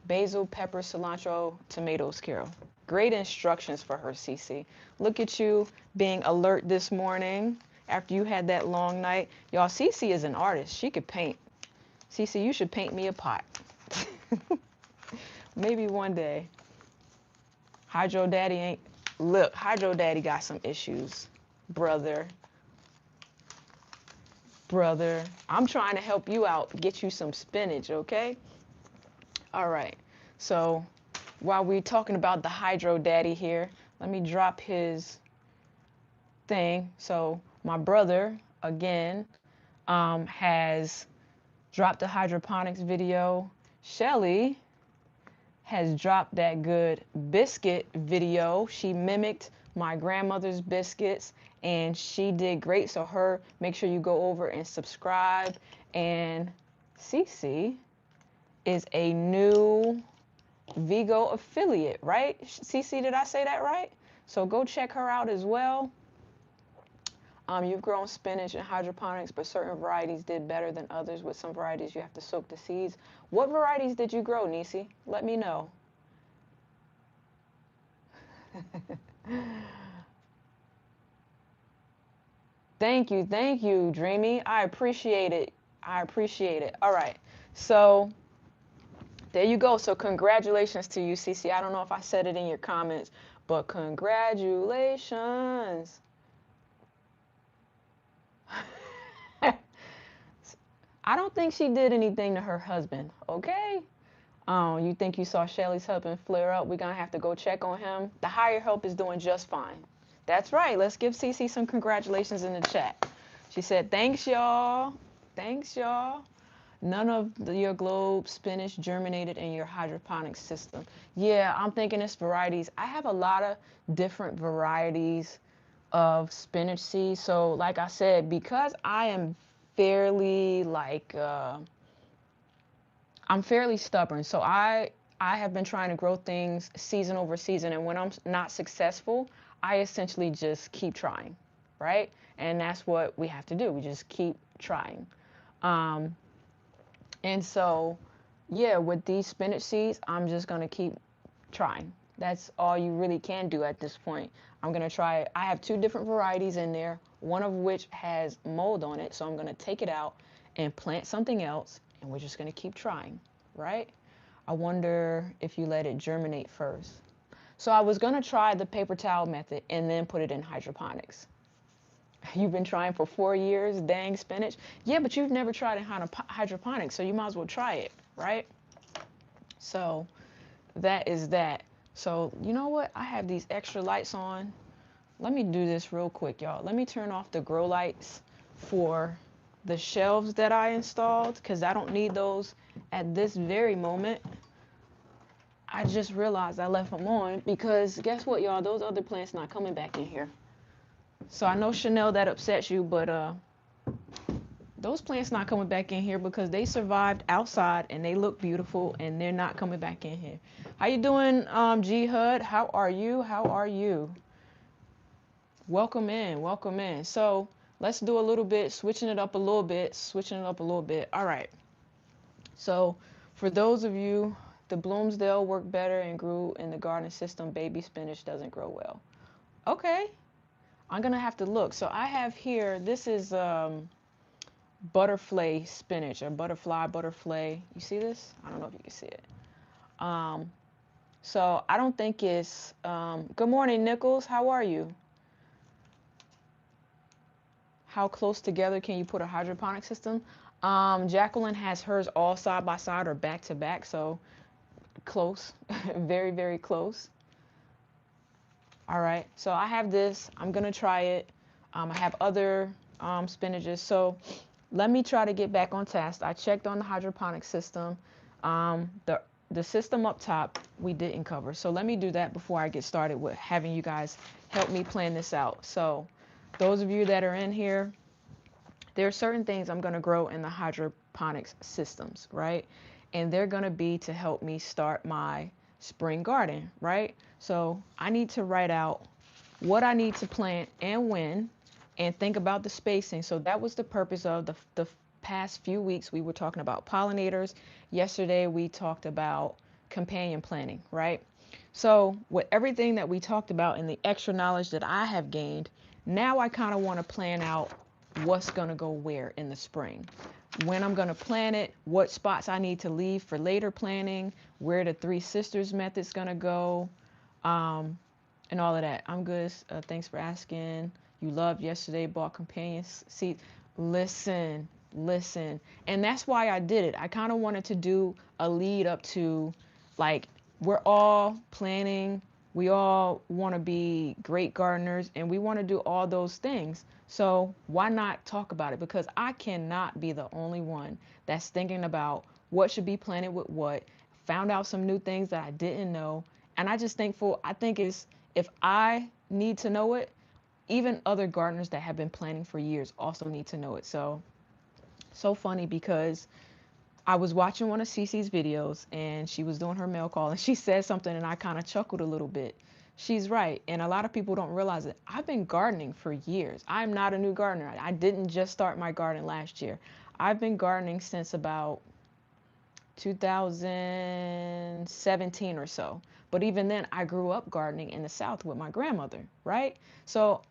basil, pepper, cilantro, tomatoes, Carol. Great instructions for her, Cece. Look at you being alert this morning after you had that long night. Y'all, Cece is an artist. She could paint. Cece, you should paint me a pot. Maybe one day. Hydro Daddy ain't... Look, Hydro Daddy got some issues. Brother. I'm trying to help you out. Get you some spinach, okay? All right. So while we're talking about the Hydro Daddy here, let me drop his thing. So my brother, again, has dropped a hydroponics video. Shelly has dropped that good biscuit video. She mimicked my grandmother's biscuits and she did great. So make sure you go over and subscribe. And Cece is a new Vigo affiliate, right? Cece, did I say that right? So go check her out as well. You've grown spinach in hydroponics, but certain varieties did better than others. With some varieties, you have to soak the seeds. What varieties did you grow, Nisi? Let me know. Thank you, Dreamy. I appreciate it. All right, so there you go. So congratulations to you, Cece. I don't know if I said it in your comments, but congratulations. I don't think she did anything to her husband, okay? You think you saw Shelly's husband flare up? We're going to have to go check on him. The higher help is doing just fine. That's right. Let's give Cece some congratulations in the chat. She said, thanks, y'all. Thanks, y'all. None of your globe spinach germinated in your hydroponic system. Yeah, I'm thinking it's varieties. I have a lot of different varieties of spinach seeds. So like I said, because I am fairly I'm fairly stubborn. So I have been trying to grow things season over season. And when I'm not successful, I essentially just keep trying, right? And that's what we have to do. We just keep trying. And so, yeah, with these spinach seeds, I'm just going to keep trying. That's all you really can do at this point. I'm going to try it. I have 2 different varieties in there, one of which has mold on it. So I'm going to take it out and plant something else, and we're just going to keep trying, right? I wonder if you let it germinate first. So I was going to try the paper towel method and then put it in hydroponics. You've been trying for 4 years, dang spinach. Yeah, but you've never tried in hydroponics, so you might as well try it, right? So that is that. So you know what? I have these extra lights on. Let me do this real quick, y'all. Let me turn off the grow lights for the shelves that I installed because I don't need those at this very moment. I just realized I left them on because guess what, y'all? Those other plants not coming back in here. So I know, Chanel, that upsets you, but those plants not coming back in here because they survived outside and they look beautiful and they're not coming back in here. How you doing, G Hud? How are you? How are you? Welcome in. Welcome in. So let's do a little bit, switching it up a little bit. All right. So for those of you, the Bloomsdale worked better and grew in the garden system. Baby spinach doesn't grow well. Okay. I'm going to have to look. So I have here, this is butterfly spinach or butterfly. You see this? I don't know if you can see it. So I don't think it's, good morning, Nichols. How are you? How close together can you put a hydroponic system? Jacqueline has hers all side by side or back to back. So close, very, very close. All right, so I have this. I'm going to try it. I have other spinaches. So let me try to get back on task. I checked on the hydroponic system. The system up top, we didn't cover. So let me do that before I get started with having you guys help me plan this out. So those of you that are in here, There are certain things I'm going to grow in the hydroponics systems, right? And they're going to be to help me start my spring garden, right? So I need to write out what I need to plant and when, and think about the spacing. So that was the purpose of the past few weeks. We were talking about pollinators. Yesterday we talked about companion planting, right? So with everything that we talked about and the extra knowledge that I have gained, now I kind of want to plan out what's going to go where in the spring, when I'm going to plant it, what spots I need to leave for later planting, where the Three Sisters method's going to go, um, and all of that. I'm good. Thanks for asking. You loved yesterday, bought companion seeds. Listen, listen. And that's why I did it. I kind of wanted to do a lead up to, like, we're all planning. We all want to be great gardeners and we want to do all those things. So why not talk about it? Because I cannot be the only one that's thinking about what should be planted with what, found out some new things that I didn't know. And I just think I think it's, if I need to know it, even other gardeners that have been planting for years also need to know it. So funny because I was watching one of Cece's videos and she was doing her mail call and she said something and I kind of chuckled a little bit. She's right. And a lot of people don't realize it. I've been gardening for years. I'm not a new gardener. I didn't just start my garden last year. I've been gardening since about 2017 or so. But even then, I grew up gardening in the South with my grandmother, right? So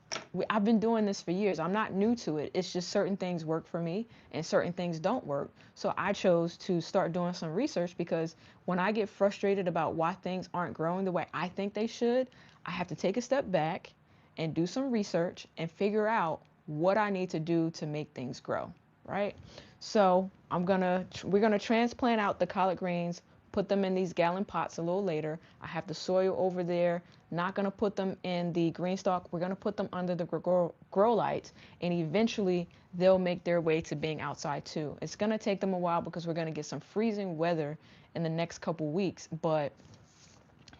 I've been doing this for years. I'm not new to it. It's just certain things work for me and certain things don't work. So I chose to start doing some research because when I get frustrated about why things aren't growing the way I think they should, I have to take a step back and do some research and figure out what I need to do to make things grow, right? So we're gonna transplant out the collard greens, put them in these gallon pots a little later. I have the soil over there. Not gonna put them in the green stalk. We're gonna put them under the grow lights, and eventually they'll make their way to being outside too. It's gonna take them a while because we're gonna get some freezing weather in the next couple weeks, but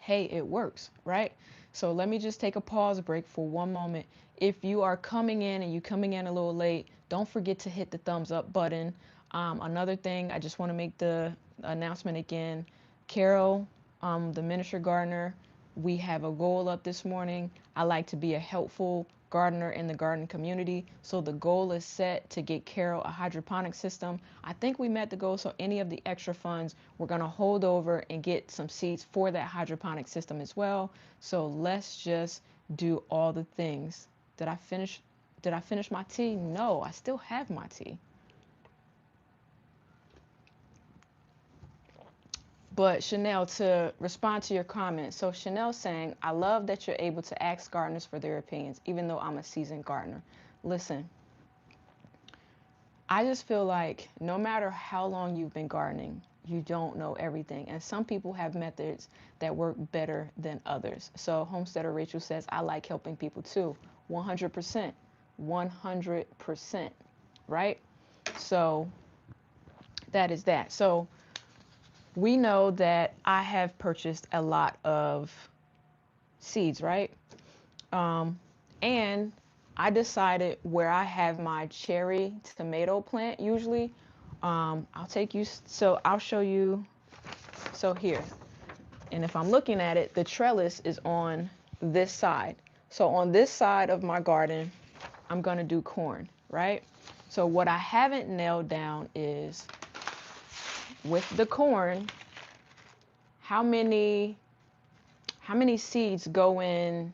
hey, it works, right? So let me just take a pause break for one moment. If you are coming in and you're coming in a little late, don't forget to hit the thumbs up button. Another thing, I just want to make the announcement again. Carol, the miniature gardener, we have a goal up this morning. I like to be a helpful gardener in the garden community. So the goal is set to get Carol a hydroponic system. I think we met the goal, so any of the extra funds, we're going to hold over and get some seeds for that hydroponic system as well. So let's just do all the things. Did I finish my tea? No, I still have my tea. But Chanel, to respond to your comment, so Chanel's saying, I love that you're able to ask gardeners for their opinions, even though I'm a seasoned gardener. Listen, I just feel like no matter how long you've been gardening, you don't know everything. And some people have methods that work better than others. So Homesteader Rachel says, I like helping people too. 100%. 100%. Right? So that is that. So we know that I have purchased a lot of seeds, right? And I decided where I have my cherry tomato plant usually. I'll take you, so I'll show you, so here. And if I'm looking at it, the trellis is on this side. So on this side of my garden, I'm gonna do corn, right? So what I haven't nailed down is with the corn, how many seeds go in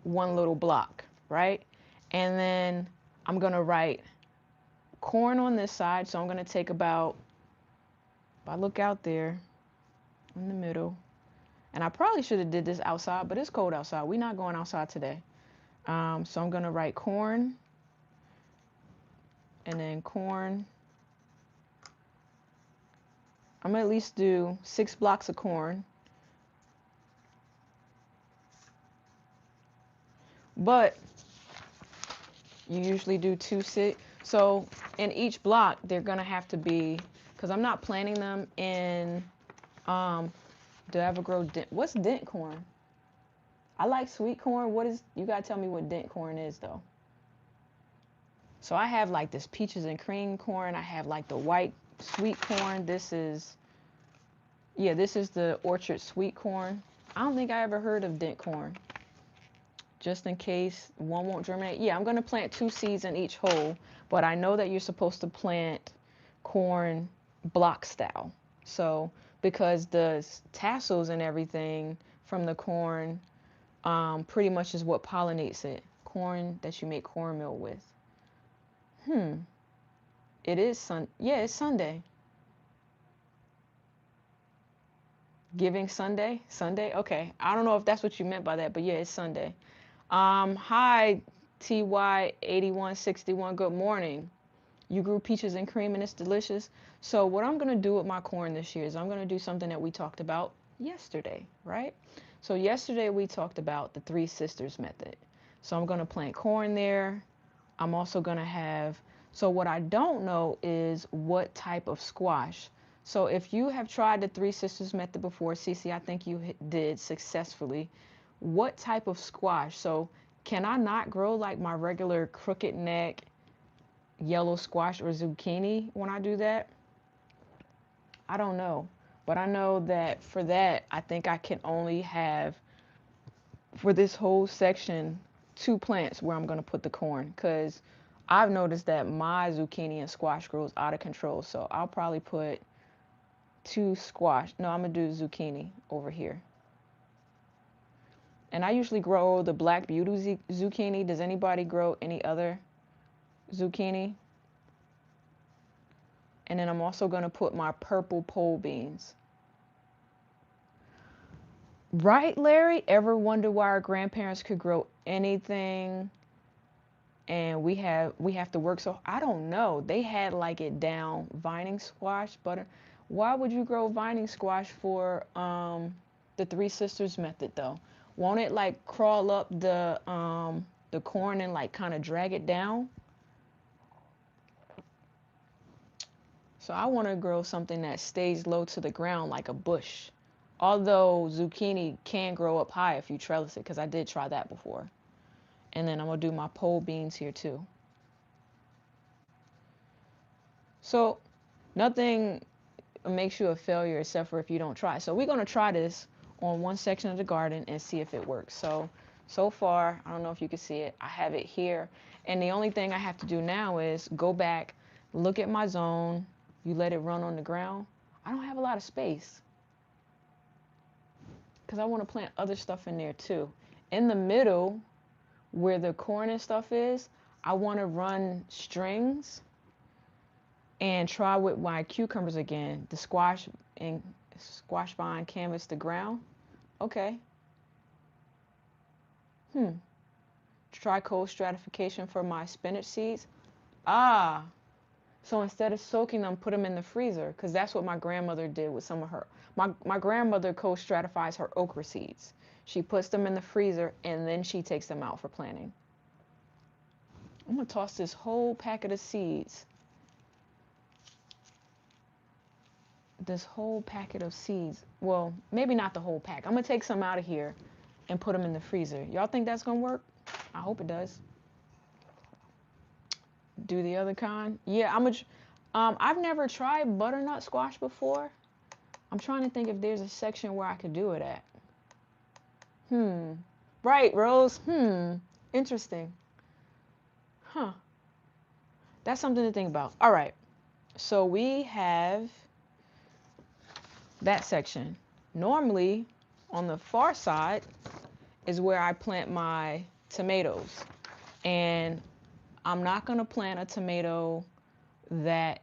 one little block, right? And then I'm gonna write corn on this side. So I'm gonna take about, if I look out there in the middle, and I probably should have did this outside, but it's cold outside. We're not going outside today. So I'm gonna write corn, and then corn. I'm gonna at least do 6 blocks of corn. But you usually do 2 6. So in each block, they're gonna have to be, because I'm not planting them in, do I ever grow dent? What's dent corn? I like sweet corn. You gotta tell me what dent corn is though. So I have like this peaches and cream corn. I have like the white sweet corn. This is the orchard sweet corn. I don't think I ever heard of dent corn. Just in case one won't germinate. Yeah, I'm going to plant 2 seeds in each hole, but I know that you're supposed to plant corn block style. So because the tassels and everything from the corn pretty much is what pollinates it. Corn that you make cornmeal with. It is yeah, it's Sunday. Giving Sunday? Sunday? Okay. I don't know if that's what you meant by that, but yeah, it's Sunday. Hi, TY8161. Good morning. You grew peaches and cream and it's delicious. So what I'm going to do with my corn this year is I'm going to do something that we talked about yesterday, right? So yesterday we talked about the Three Sisters method. So I'm going to plant corn there. I'm also going to have, so what I don't know is what type of squash. So if you have tried the Three Sisters method before, Cece, I think you did successfully. What type of squash? So can I not grow like my regular crooked neck yellow squash or zucchini when I do that? I don't know. But I know that for that, I think I can only have, for this whole section, 2 plants where I'm going to put the corn. Because I've noticed that my zucchini and squash grows out of control. So I'll probably put 2 squash. No, I'm going to do zucchini over here. And I usually grow the Black Beauty zucchini. Does anybody grow any other zucchini? And then I'm also going to put my purple pole beans. Right, Larry? Ever wonder why our grandparents could grow anything and we have to work so? I don't know. They had like it down. Vining squash, butter. Why would you grow vining squash for the Three Sisters method though? Won't it like crawl up the corn and like kind of drag it down? So I want to grow something that stays low to the ground like a bush. Although zucchini can grow up high if you trellis it, because I did try that before. And then I'm going to do my pole beans here too. So nothing makes you a failure except for if you don't try. So we're going to try this on one section of the garden and see if it works. So far, I don't know if you can see it. I have it here. And the only thing I have to do now is go back, look at my zone. You let it run on the ground. I don't have a lot of space, because I want to plant other stuff in there too. In the middle, where the corn and stuff is, I want to run strings and try with my cucumbers again. The squash vine canvas the ground. Okay. Try cold stratification for my spinach seeds. Ah, so instead of soaking them, put them in the freezer, because that's what my grandmother did with some of her. My grandmother cold stratifies her okra seeds. She puts them in the freezer and then she takes them out for planting. I'm going to toss this whole packet of seeds. This whole packet of seeds. Well, maybe not the whole pack. I'm going to take some out of here and put them in the freezer. Y'all think that's going to work? I hope it does. Do the other kind. Yeah, I've never tried butternut squash before. I'm trying to think if there's a section where I could do it at. Right, Rose. Interesting. Huh. That's something to think about. All right. So we have that section. Normally, on the far side is where I plant my tomatoes. And I'm not going to plant a tomato that,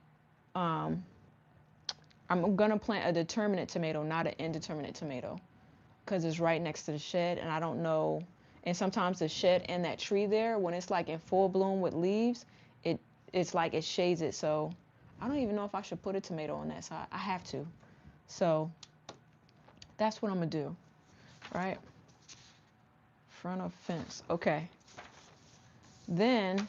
I'm going to plant a determinate tomato, not an indeterminate tomato, because it's right next to the shed and I don't know. And sometimes the shed and that tree there, when it's like in full bloom with leaves, it's like it shades it. So I don't even know if I should put a tomato on that side. I have to. So that's what I'm going to do. Right? Front of fence. Okay. Then,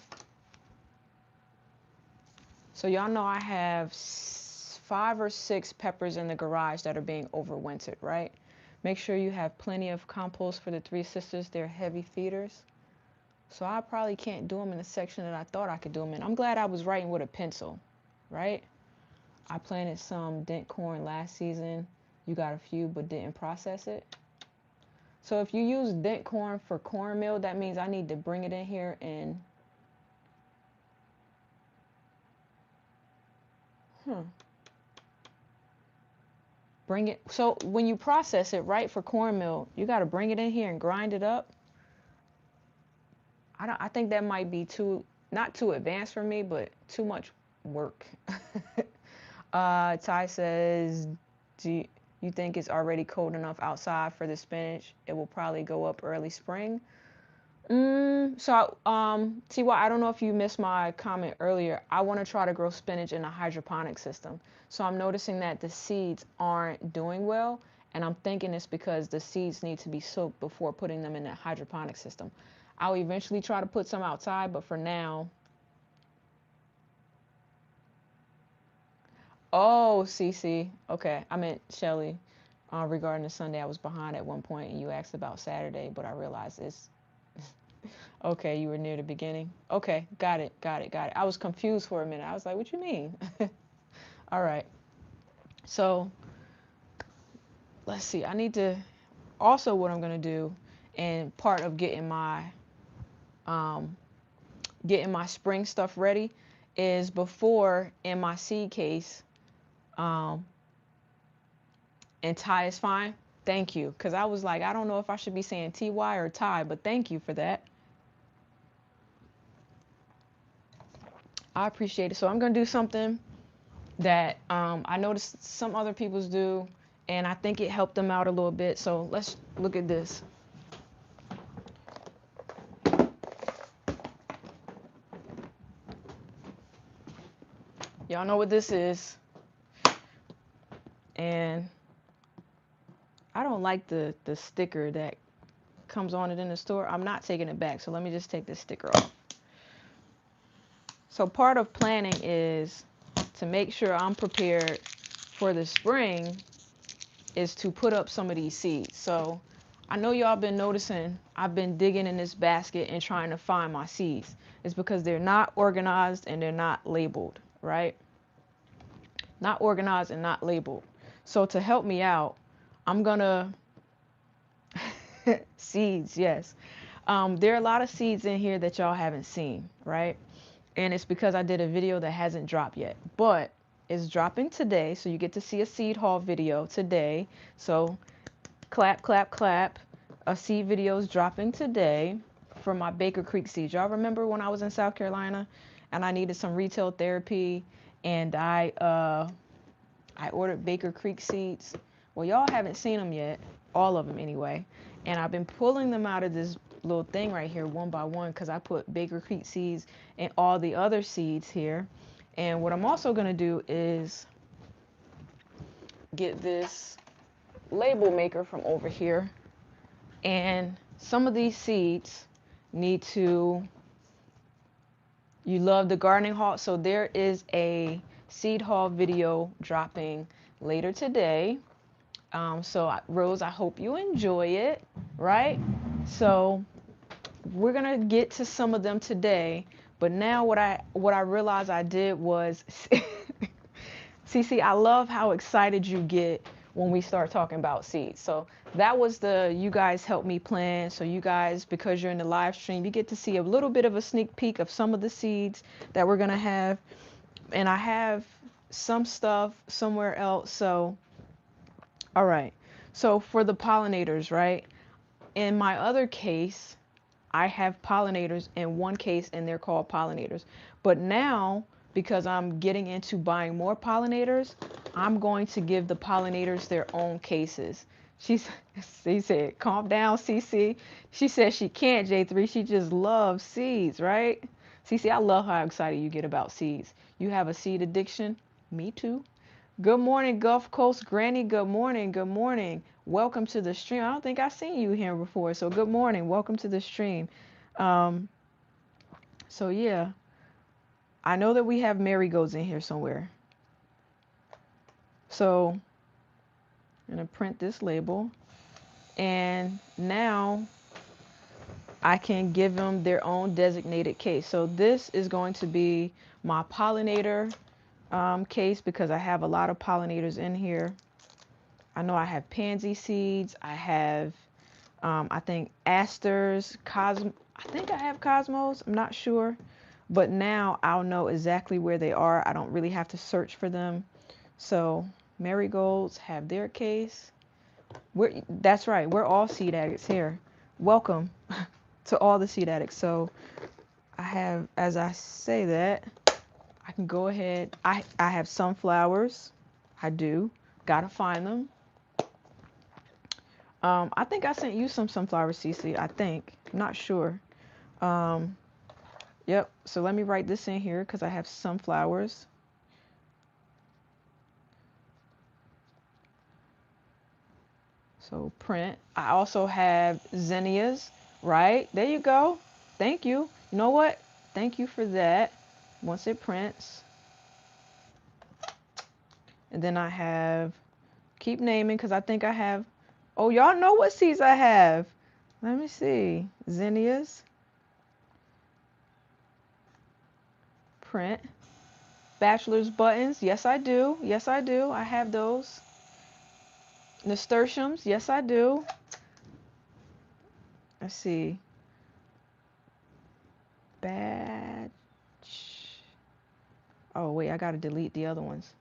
so y'all know I have 5 or 6 peppers in the garage that are being overwintered, right? Make sure you have plenty of compost for the Three Sisters. They're heavy feeders. So I probably can't do them in the section that I thought I could do them in. I'm glad I was writing with a pencil, right? I planted some dent corn last season. You got a few but didn't process it. So if you use dent corn for cornmeal, that means I need to bring it in here and bring it. So when you process it, right, for cornmeal, you got to bring it in here and grind it up. I think that might be not too advanced for me, but too much work. Ty says, do you think it's already cold enough outside for the spinach? It will probably go up early spring. T.Y., I don't know if you missed my comment earlier. I want to try to grow spinach in a hydroponic system. So I'm noticing that the seeds aren't doing well, and I'm thinking it's because the seeds need to be soaked before putting them in a hydroponic system. I'll eventually try to put some outside, but for now. Oh, CC. Okay, I meant Shelly. Regarding the Sunday, I was behind at one point, and you asked about Saturday, but I realized it's okay. You were near the beginning. Okay, got it. I was confused for a minute. I was like, "What you mean?" All right. So let's see. I need to also what I'm gonna do, and part of um, getting my spring stuff ready is before in my seed case. Um, and Ty is fine. Thank you, because I was like, I don't know if I should be saying TY or Ty, but thank you for that. I appreciate it. So I'm gonna do something that I noticed some other people's do, and I think it helped them out a little bit. So let's look at this. Y'all know what this is, and I don't like the sticker that comes on it in the store. I'm not taking it back, so let me just take this sticker off. So part of planning is to make sure I'm prepared for the spring is to put up some of these seeds. So I know y'all been noticing I've been digging in this basket and trying to find my seeds. It's because they're not organized and they're not labeled, right? Not organized and not labeled. So to help me out, I'm gonna seeds, yes. There are a lot of seeds in here that y'all haven't seen, right? And it's because I did a video that hasn't dropped yet, but it's dropping today. So you get to see a seed haul video today. So clap, clap, clap. A seed video is dropping today for my Baker Creek seeds. Y'all remember when I was in South Carolina and I needed some retail therapy and I ordered Baker Creek seeds. Well, y'all haven't seen them yet, all of them anyway. And I've been pulling them out of this little thing right here one by one because I put Baker Creek seeds and all the other seeds here. And what I'm also going to do is get this label maker from over here. And some of these seeds need to, you love the gardening haul. So there is a seed haul video dropping later today. Rose, I hope you enjoy it, right? So we're gonna get to some of them today, but now what I realized I did was, CC, I love how excited you get when we start talking about seeds. So that was you guys helped me plan. So you guys, because you're in the live stream, you get to see a little bit of a sneak peek of some of the seeds that we're gonna have, and I have some stuff somewhere else. So all right. So for the pollinators, right? In my other case, I have pollinators in one case and they're called pollinators. But now, because I'm getting into buying more pollinators, I'm going to give the pollinators their own cases. She said, calm down, CC. She said she can't, J3. She just loves seeds, right? CC, I love how excited you get about seeds. You have a seed addiction? Me too. Good morning, Gulf Coast Granny. Good morning. Good morning. Welcome to the stream. I don't think I've seen you here before. So good morning. Welcome to the stream. So yeah, I know that we have marigolds in here somewhere. So I'm going to print this label. And now I can give them their own designated case. So this is going to be my pollinator case because I have a lot of pollinators in here. I know I have pansy seeds. I have, I think, asters, I think I have cosmos. I'm not sure. But now I'll know exactly where they are. I don't really have to search for them. So marigolds have their case. That's right. We're all seed addicts here. Welcome to all the seed addicts. So I have, as I say that, I can go ahead. I have sunflowers. I do. Gotta find them. I think I sent you some sunflowers, Cece. I think. I'm not sure. Um, yep. So let me write this in here because I have sunflowers. So print. I also have zinnias, right? There you go. Thank you. You know what? Thank you for that. Once it prints. And then I have, keep naming because I think I have, oh, y'all know what seeds I have. Let me see. Zinnias. Print. Bachelor's buttons. Yes, I do. Yes, I do. I have those. Nasturtiums. Yes, I do. Let's see. Batch. Oh, wait. I got to delete the other ones.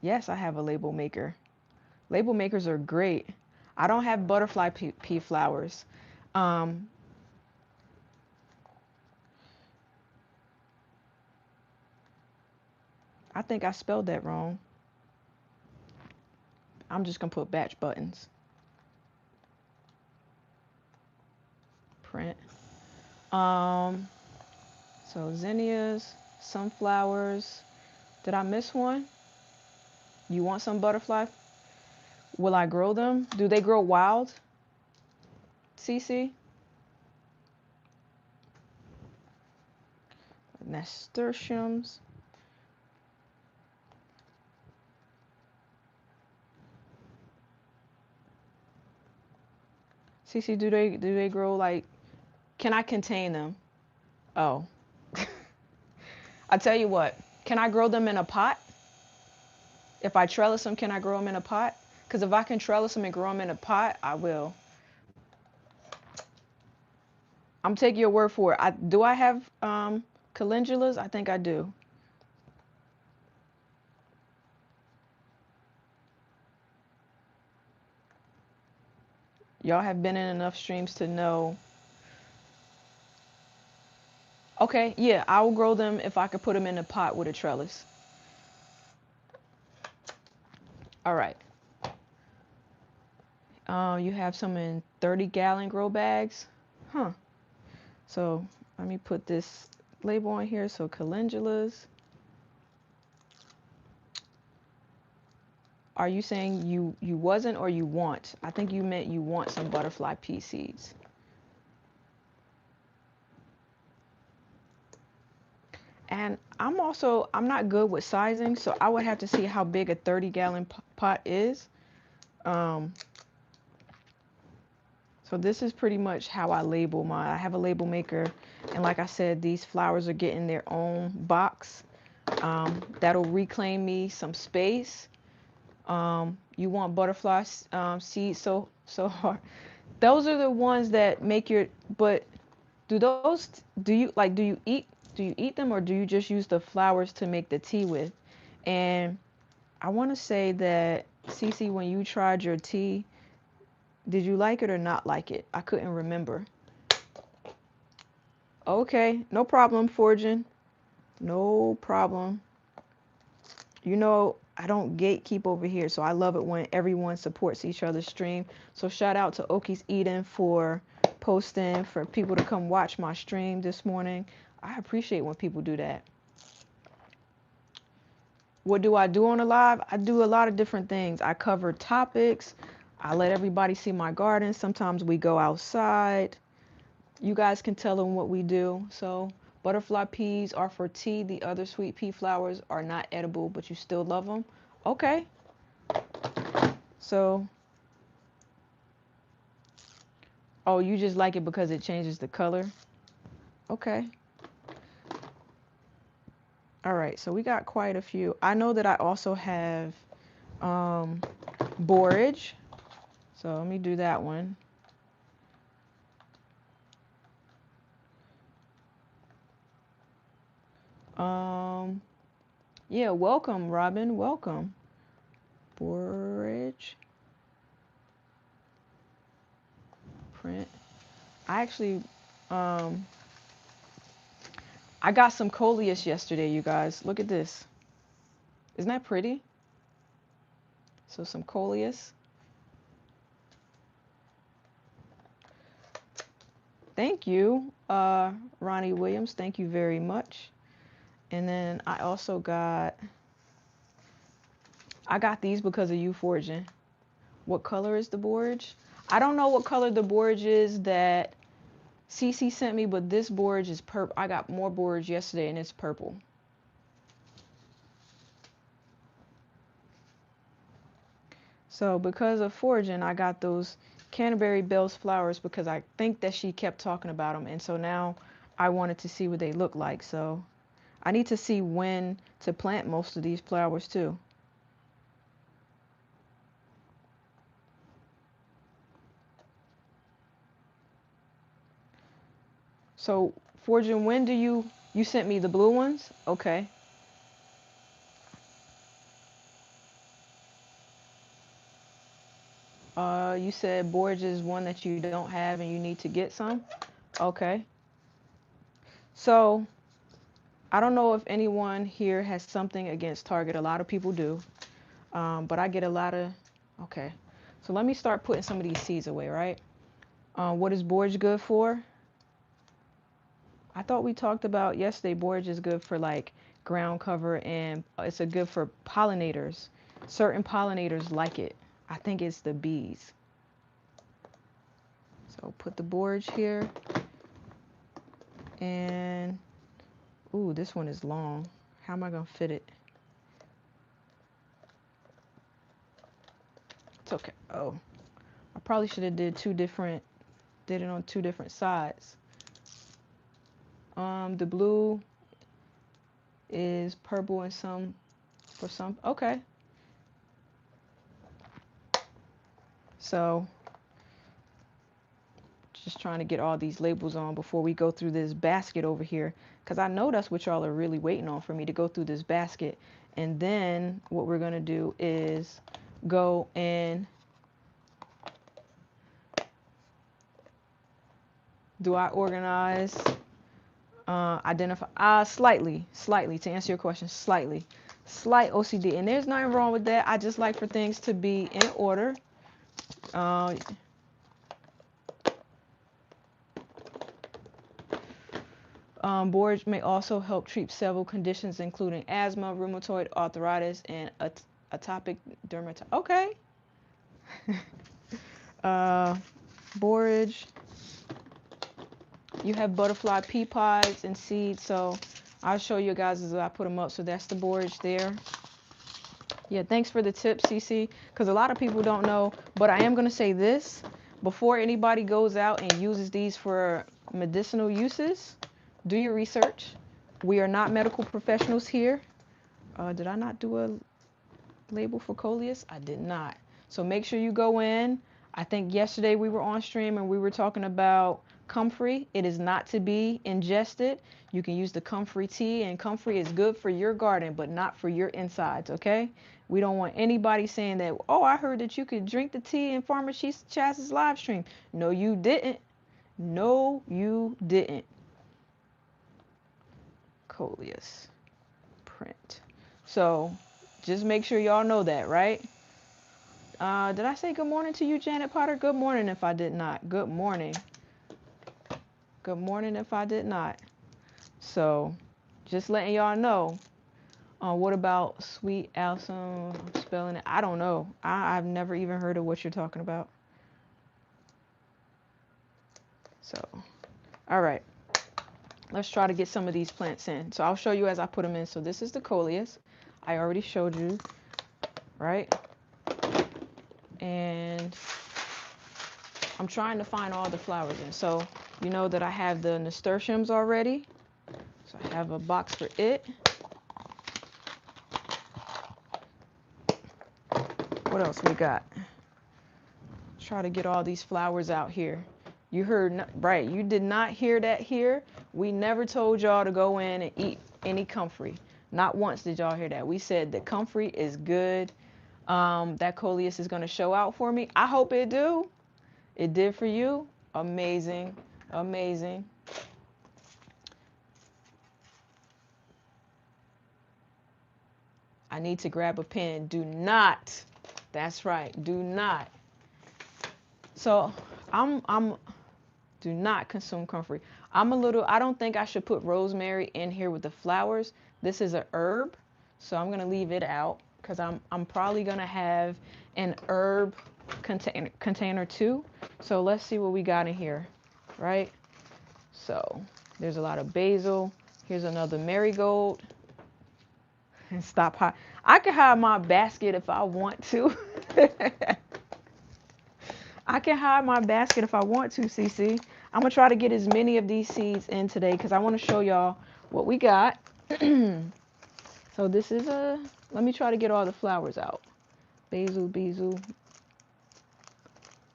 Yes, I have a label maker. Label makers are great. I don't have butterfly pea flowers. Um, I think I spelled that wrong. I'm just going to put batch buttons. Print. So zinnias, sunflowers. Did I miss one? You want some butterfly? Will I grow them? Do they grow wild? Cece? Nasturtiums. Cece, do they grow like, can I contain them? Oh. I tell you what, can I grow them in a pot? If I trellis them, can I grow them in a pot? Because if I can trellis them and grow them in a pot, I will. I'm taking your word for it. Do I have calendulas? I think I do. Y'all have been in enough streams to know. Okay, yeah, I will grow them if I could put them in a pot with a trellis. All right. You have some in 30-gallon grow bags. Huh. So let me put this label on here. So calendulas. Are you saying you wasn't or you want? I think you meant you want some butterfly pea seeds. And I'm not good with sizing, so I would have to see how big a 30-gallon pot is. So this is pretty much how I label mine. I have a label maker, and like I said, these flowers are getting their own box. That'll reclaim me some space. You want butterfly seeds so hard. Those are the ones that make your. But do you eat them or do you just use the flowers to make the tea with? And I want to say that Cece, when you tried your tea, did you like it or not like it? I couldn't remember. Okay, no problem, Forging. No problem. You know, I don't gatekeep over here, so I love it when everyone supports each other's stream. So shout out to Oki's Eden for posting for people to come watch my stream this morning. I appreciate when people do that. What do I do on a live? I do a lot of different things. I cover topics. I let everybody see my garden. Sometimes we go outside. You guys can tell them what we do. So butterfly peas are for tea. The other sweet pea flowers are not edible, but you still love them. Okay. So Oh, you just like it because it changes the color? Okay. All right, so we got quite a few. I know that I also have borage. So let me do that one. Yeah, welcome, Robin. Welcome. Borage. Print. I actually, I got some coleus yesterday, you guys. Look at this. Isn't that pretty? So some coleus. Thank you, Ronnie Williams. Thank you very much. And then I also got these because of you foraging. What color is the borage? I don't know what color the borage is that Cece sent me, but this borage is purple. I got more borage yesterday and it's purple. So because of foraging, I got those Canterbury Bells flowers because I think that she kept talking about them. And so now I wanted to see what they look like. So I need to see when to plant most of these flowers too. So foraging, when do you sent me the blue ones? Okay. You said borage is one that you don't have and you need to get some? Okay. So I don't know if anyone here has something against Target. A lot of people do. But I get a lot of, okay. So let me start putting some of these seeds away, right? What is borage good for? I thought we talked about yesterday, borage is good for like ground cover and it's a good for pollinators. Certain pollinators like it. I think it's the bees. So put the borage here. And, ooh, this one is long. How am I going to fit it? It's okay. Oh, I probably should have did it on two different sides. The blue is purple and some, for some, okay. So, just trying to get all these labels on before we go through this basket over here. Because I know that's what y'all are really waiting on, for me to go through this basket. And then what we're going to do is go and do I organize, identify, slightly, to answer your question, slight OCD. And there's nothing wrong with that. I just like for things to be in order. Borage may also help treat several conditions, including asthma, rheumatoid arthritis, and atopic dermatitis. Okay. Borage. You have butterfly pea pods and seeds, so I'll show you guys as I put them up. So that's the borage there. Yeah, thanks for the tip, Cece, because a lot of people don't know, but I am going to say this. Before anybody goes out and uses these for medicinal uses, do your research. We are not medical professionals here. Did I not do a label for coleus? I did not. So make sure you go in. I think yesterday we were on stream and we were talking about comfrey. It is not to be ingested. You can use the comfrey tea, and comfrey is good for your garden, but not for your insides, okay? We don't want anybody saying that, oh, I heard that you could drink the tea in Farmer Chaz's live stream. No, you didn't. No, you didn't. Coleus print. So just make sure y'all know that, right? Did I say good morning to you, Janet Potter? Good morning if I did not. Good morning. Good morning if I did not. So just letting y'all know. What about sweet alsam? I'm spelling it. I don't know. I've never even heard of what you're talking about. So, all right. Let's try to get some of these plants in. So I'll show you as I put them in. So this is the coleus. I already showed you, right? And I'm trying to find all the flowers in. So you know that I have the nasturtiums already. So I have a box for it. What else we got? Try to get all these flowers out here. You heard, right, you did not hear that here. We never told y'all to go in and eat any comfrey. Not once did y'all hear that. We said that comfrey is good. That coleus is going to show out for me. I hope it do. It did for you. Amazing. Amazing. I need to grab a pen. Do not. That's right. Do not. So do not consume comfrey. I don't think I should put rosemary in here with the flowers. This is a herb, so I'm gonna leave it out because I'm probably gonna have an herb container too. So let's see what we got in here, right? So there's a lot of basil. Here's another marigold. And stop hide. I can hide my basket if I want to. I can hide my basket if I want to, CC. I'm going to try to get as many of these seeds in today because I want to show y'all what we got. So this is let me try to get all the flowers out. Basil.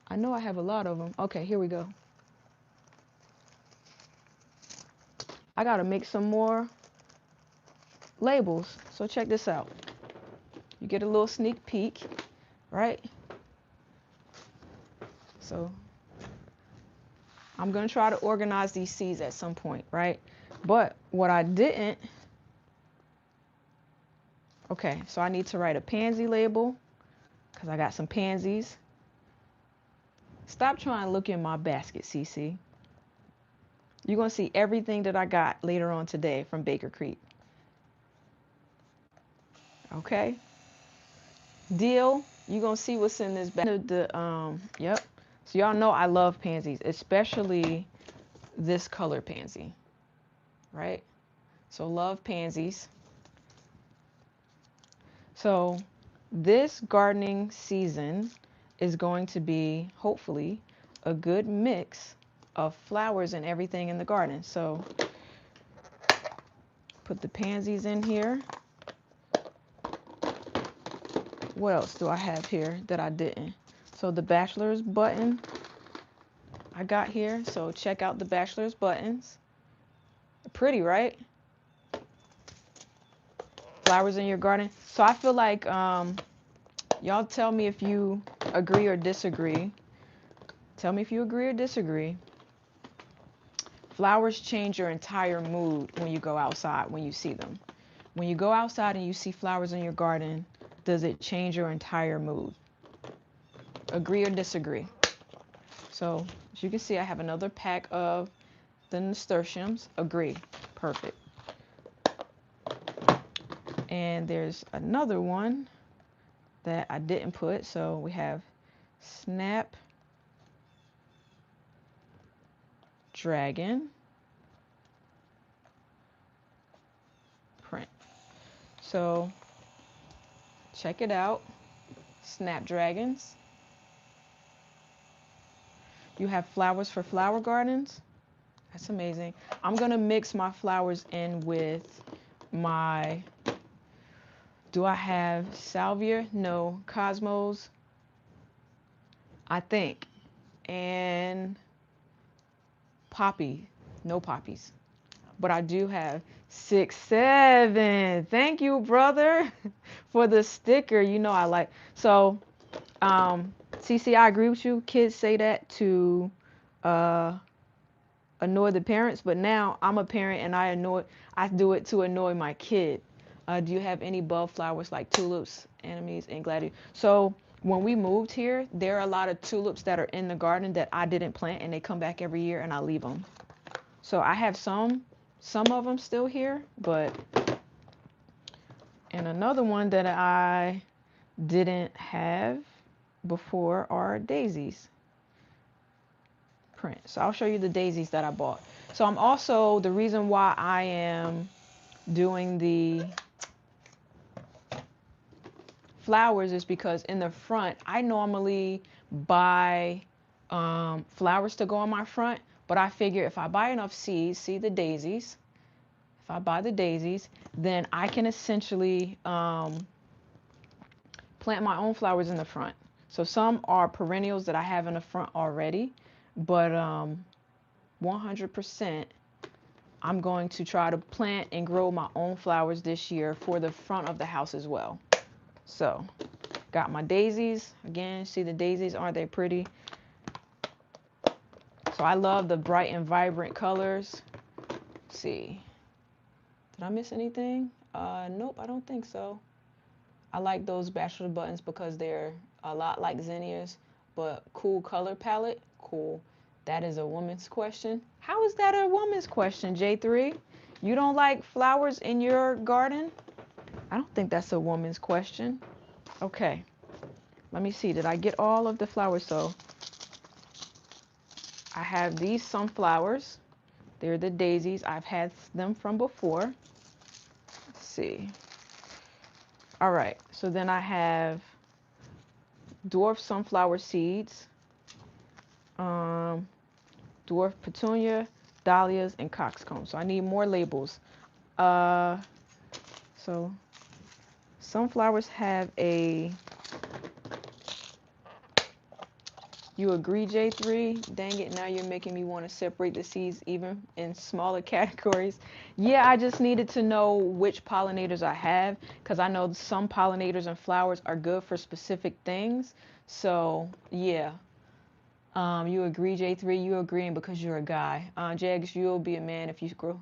I know I have a lot of them. Okay, here we go. I got to make some more labels. So check this out. You get a little sneak peek, right? So I'm going to try to organize these seeds at some point, right? But what I didn't, okay, so I need to write a pansy label because I got some pansies. Stop trying to look in my basket, CC. You're going to see everything that I got later on today from Baker Creek. Okay? Deal. You're going to see what's in this bag. Yep. So y'all know I love pansies, especially this color pansy, right? So love pansies. So this gardening season is going to be, hopefully, a good mix of flowers and everything in the garden. So put the pansies in here. What else do I have here that I didn't? So the bachelor's button I got here. So check out the bachelor's buttons. Pretty, right? Flowers in your garden. So I feel like y'all tell me if you agree or disagree. Tell me if you agree or disagree. Flowers change your entire mood when you go outside, when you see them. When you go outside and you see flowers in your garden, does it change your entire mood? Agree or disagree? So as you can see, I have another pack of the nasturtiums. Agree. Perfect. And there's another one that I didn't put. So we have Snap Dragon print. So check it out. Snapdragons. You have flowers for flower gardens. That's amazing. I'm going to mix my flowers in with my, do I have salvia? No. Cosmos, I think. And poppy. No poppies. But I do have 6, 7. Thank you, brother, for the sticker. You know I like. So, CC, I agree with you. Kids say that to annoy the parents, but now I'm a parent and I do it to annoy my kid. Do you have any bulb flowers like tulips, anemones, and gladiolus? So when we moved here, there are a lot of tulips that are in the garden that I didn't plant, and they come back every year, and I leave them. So I have some of them still here, but, and another one that I didn't have before are daisies print. So I'll show you the daisies that I bought. So I'm also, the reason why I am doing the flowers is because in the front, I normally buy flowers to go on my front. But I figure if I buy enough seeds, see the daisies, if I buy the daisies, then I can essentially plant my own flowers in the front. So some are perennials that I have in the front already, but 100% I'm going to try to plant and grow my own flowers this year for the front of the house as well. So got my daisies. Again, see the daisies, aren't they pretty? So I love the bright and vibrant colors. Let's see. Did I miss anything? Nope, I don't think so. I like those bachelor buttons because they're a lot like zinnias, but cool color palette. Cool. That is a woman's question. How is that a woman's question, J3? You don't like flowers in your garden? I don't think that's a woman's question. Okay. Let me see. Did I get all of the flowers? So I have these sunflowers. They're the daisies. I've had them from before. Let's see. All right. So then I have dwarf sunflower seeds, dwarf petunia, dahlias, and coxcomb. So I need more labels. So sunflowers have a, you agree, J3? Dang it, now you're making me want to separate the seeds even in smaller categories. Yeah, I just needed to know which pollinators I have, because I know some pollinators and flowers are good for specific things. So yeah. You agree, J3? You agreeing because you're a guy. Jags, you'll be a man if you grow.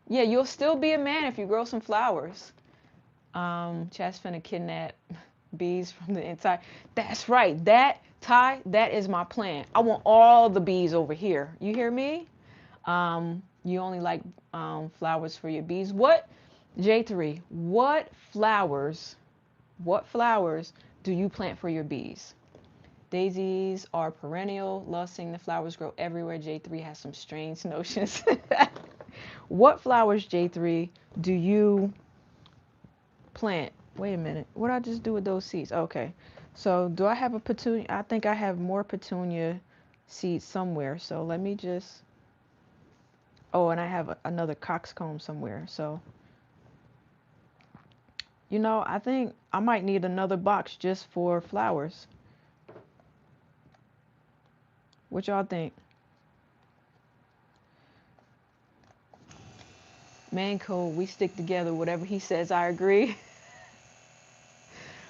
Yeah, you'll still be a man if you grow some flowers. Chad's finna kidnap bees from the inside. That's right. Ty, that is my plan. I want all the bees over here. You hear me? You only like flowers for your bees. What, J3, what flowers do you plant for your bees? Daisies are perennial. Love seeing the flowers grow everywhere. J3 has some strange notions. What flowers, J3, do you plant? Wait a minute. What did I just do with those seeds? Okay. So do I have a petunia? I think I have more petunia seeds somewhere. So let me just... Oh, and I have another coxcomb somewhere. So, you know, I think I might need another box just for flowers. What y'all think? Man code, we stick together. Whatever he says, I agree.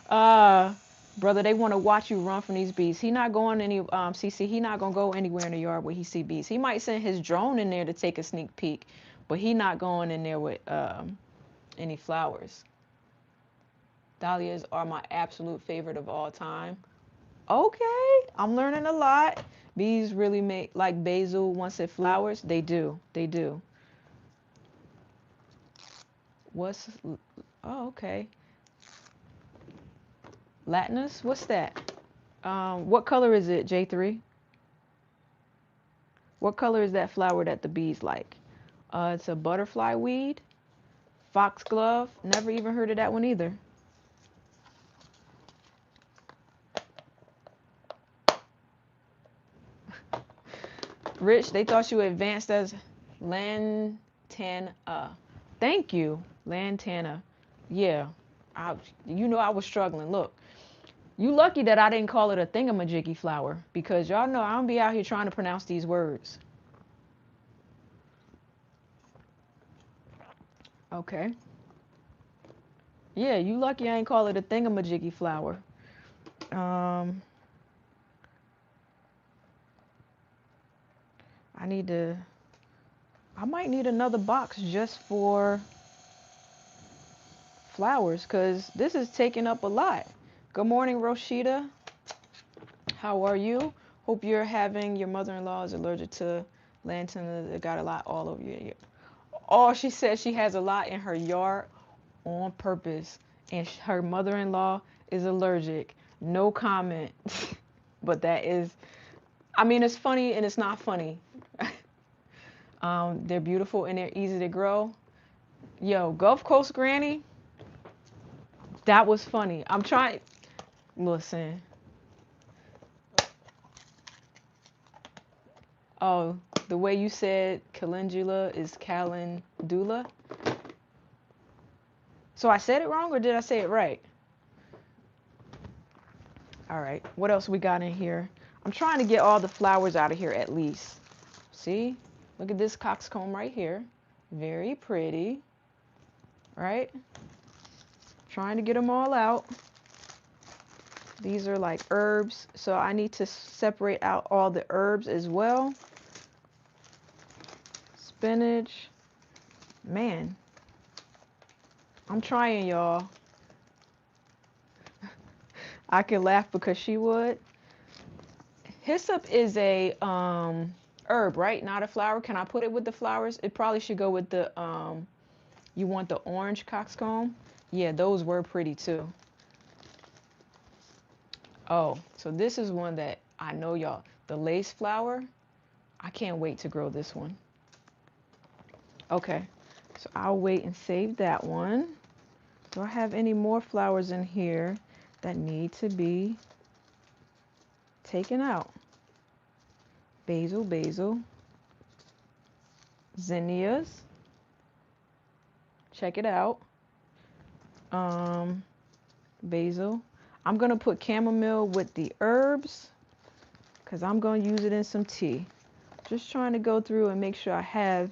Brother, they want to watch you run from these bees. He not going any, CC, he not going to go anywhere in the yard where he see bees. He might send his drone in there to take a sneak peek, but he not going in there with any flowers. Dahlias are my absolute favorite of all time. Okay, I'm learning a lot. Bees really make, like basil once it flowers. They do. They do. What's, oh, okay. Latinus, what's that? What color is it, J3? What color is that flower that the bees like? It's a butterfly weed. Foxglove, never even heard of that one either. Rich, they thought you advanced as lantana. Thank you, lantana. Yeah, you know I was struggling. Look, you lucky that I didn't call it a thingamajiggy flower, because y'all know I don't be out here trying to pronounce these words. Okay. Yeah, you lucky I ain't call it a thingamajiggy flower. I might need another box just for flowers, because this is taking up a lot. Good morning, Roshita. How are you? Hope you're having, your mother-in-law is allergic to lantana. They got a lot all over you. Oh, she says she has a lot in her yard on purpose, and her mother-in-law is allergic. No comment. But that is, I mean, it's funny and it's not funny. They're beautiful and they're easy to grow. Yo, Gulf Coast Granny, that was funny. I'm trying, listen. Oh, the way you said calendula is calendula. So I said it wrong or did I say it right? All right. What else we got in here? I'm trying to get all the flowers out of here at least. See? Look at this coxcomb right here. Very pretty. Right? Trying to get them all out. These are like herbs, so I need to separate out all the herbs as well. Spinach. Man, I'm trying, y'all. I can laugh because she would. Hyssop is a herb, right? Not a flower. Can I put it with the flowers? It probably should go with the you want the orange coxcomb? Yeah, those were pretty too. Oh, so this is one that I know y'all. The lace flower. I can't wait to grow this one. Okay, so I'll wait and save that one. Do I have any more flowers in here that need to be taken out? Basil, basil. Zinnias. Check it out. Basil. I'm going to put chamomile with the herbs because I'm going to use it in some tea. Just trying to go through and make sure I have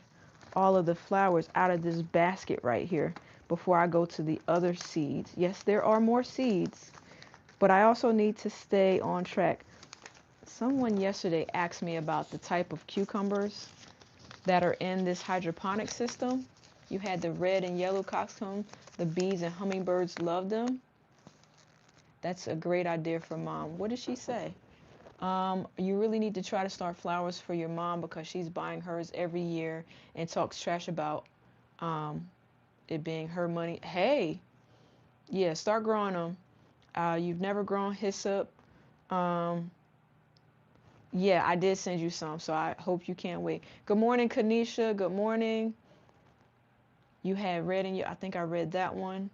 all of the flowers out of this basket right here before I go to the other seeds. Yes, there are more seeds, but I also need to stay on track. Someone yesterday asked me about the type of cucumbers that are in this hydroponic system. You had the red and yellow coxcomb. The bees and hummingbirds love them. That's a great idea for mom. What did she say? You really need to try to start flowers for your mom because she's buying hers every year and talks trash about it being her money. Hey, yeah, start growing them. You've never grown hyssop. Yeah, I did send you some, so I hope you can't wait. Good morning, Kanisha. Good morning. You had red in your, I think I read that one.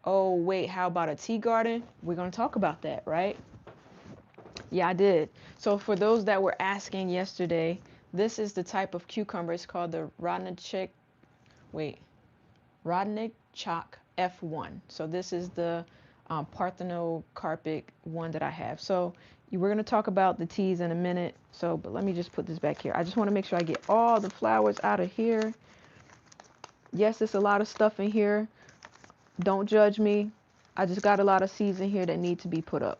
Oh, wait, how about a tea garden? We're going to talk about that, right? Yeah, I did. So for those that were asking yesterday, this is the type of cucumber. It's called the Rodnichok F1. So this is the parthenocarpic one that I have. So we're going to talk about the teas in a minute. So, but let me just put this back here. I just want to make sure I get all the flowers out of here. Yes, there's a lot of stuff in here. Don't judge me. I just got a lot of seeds in here that need to be put up.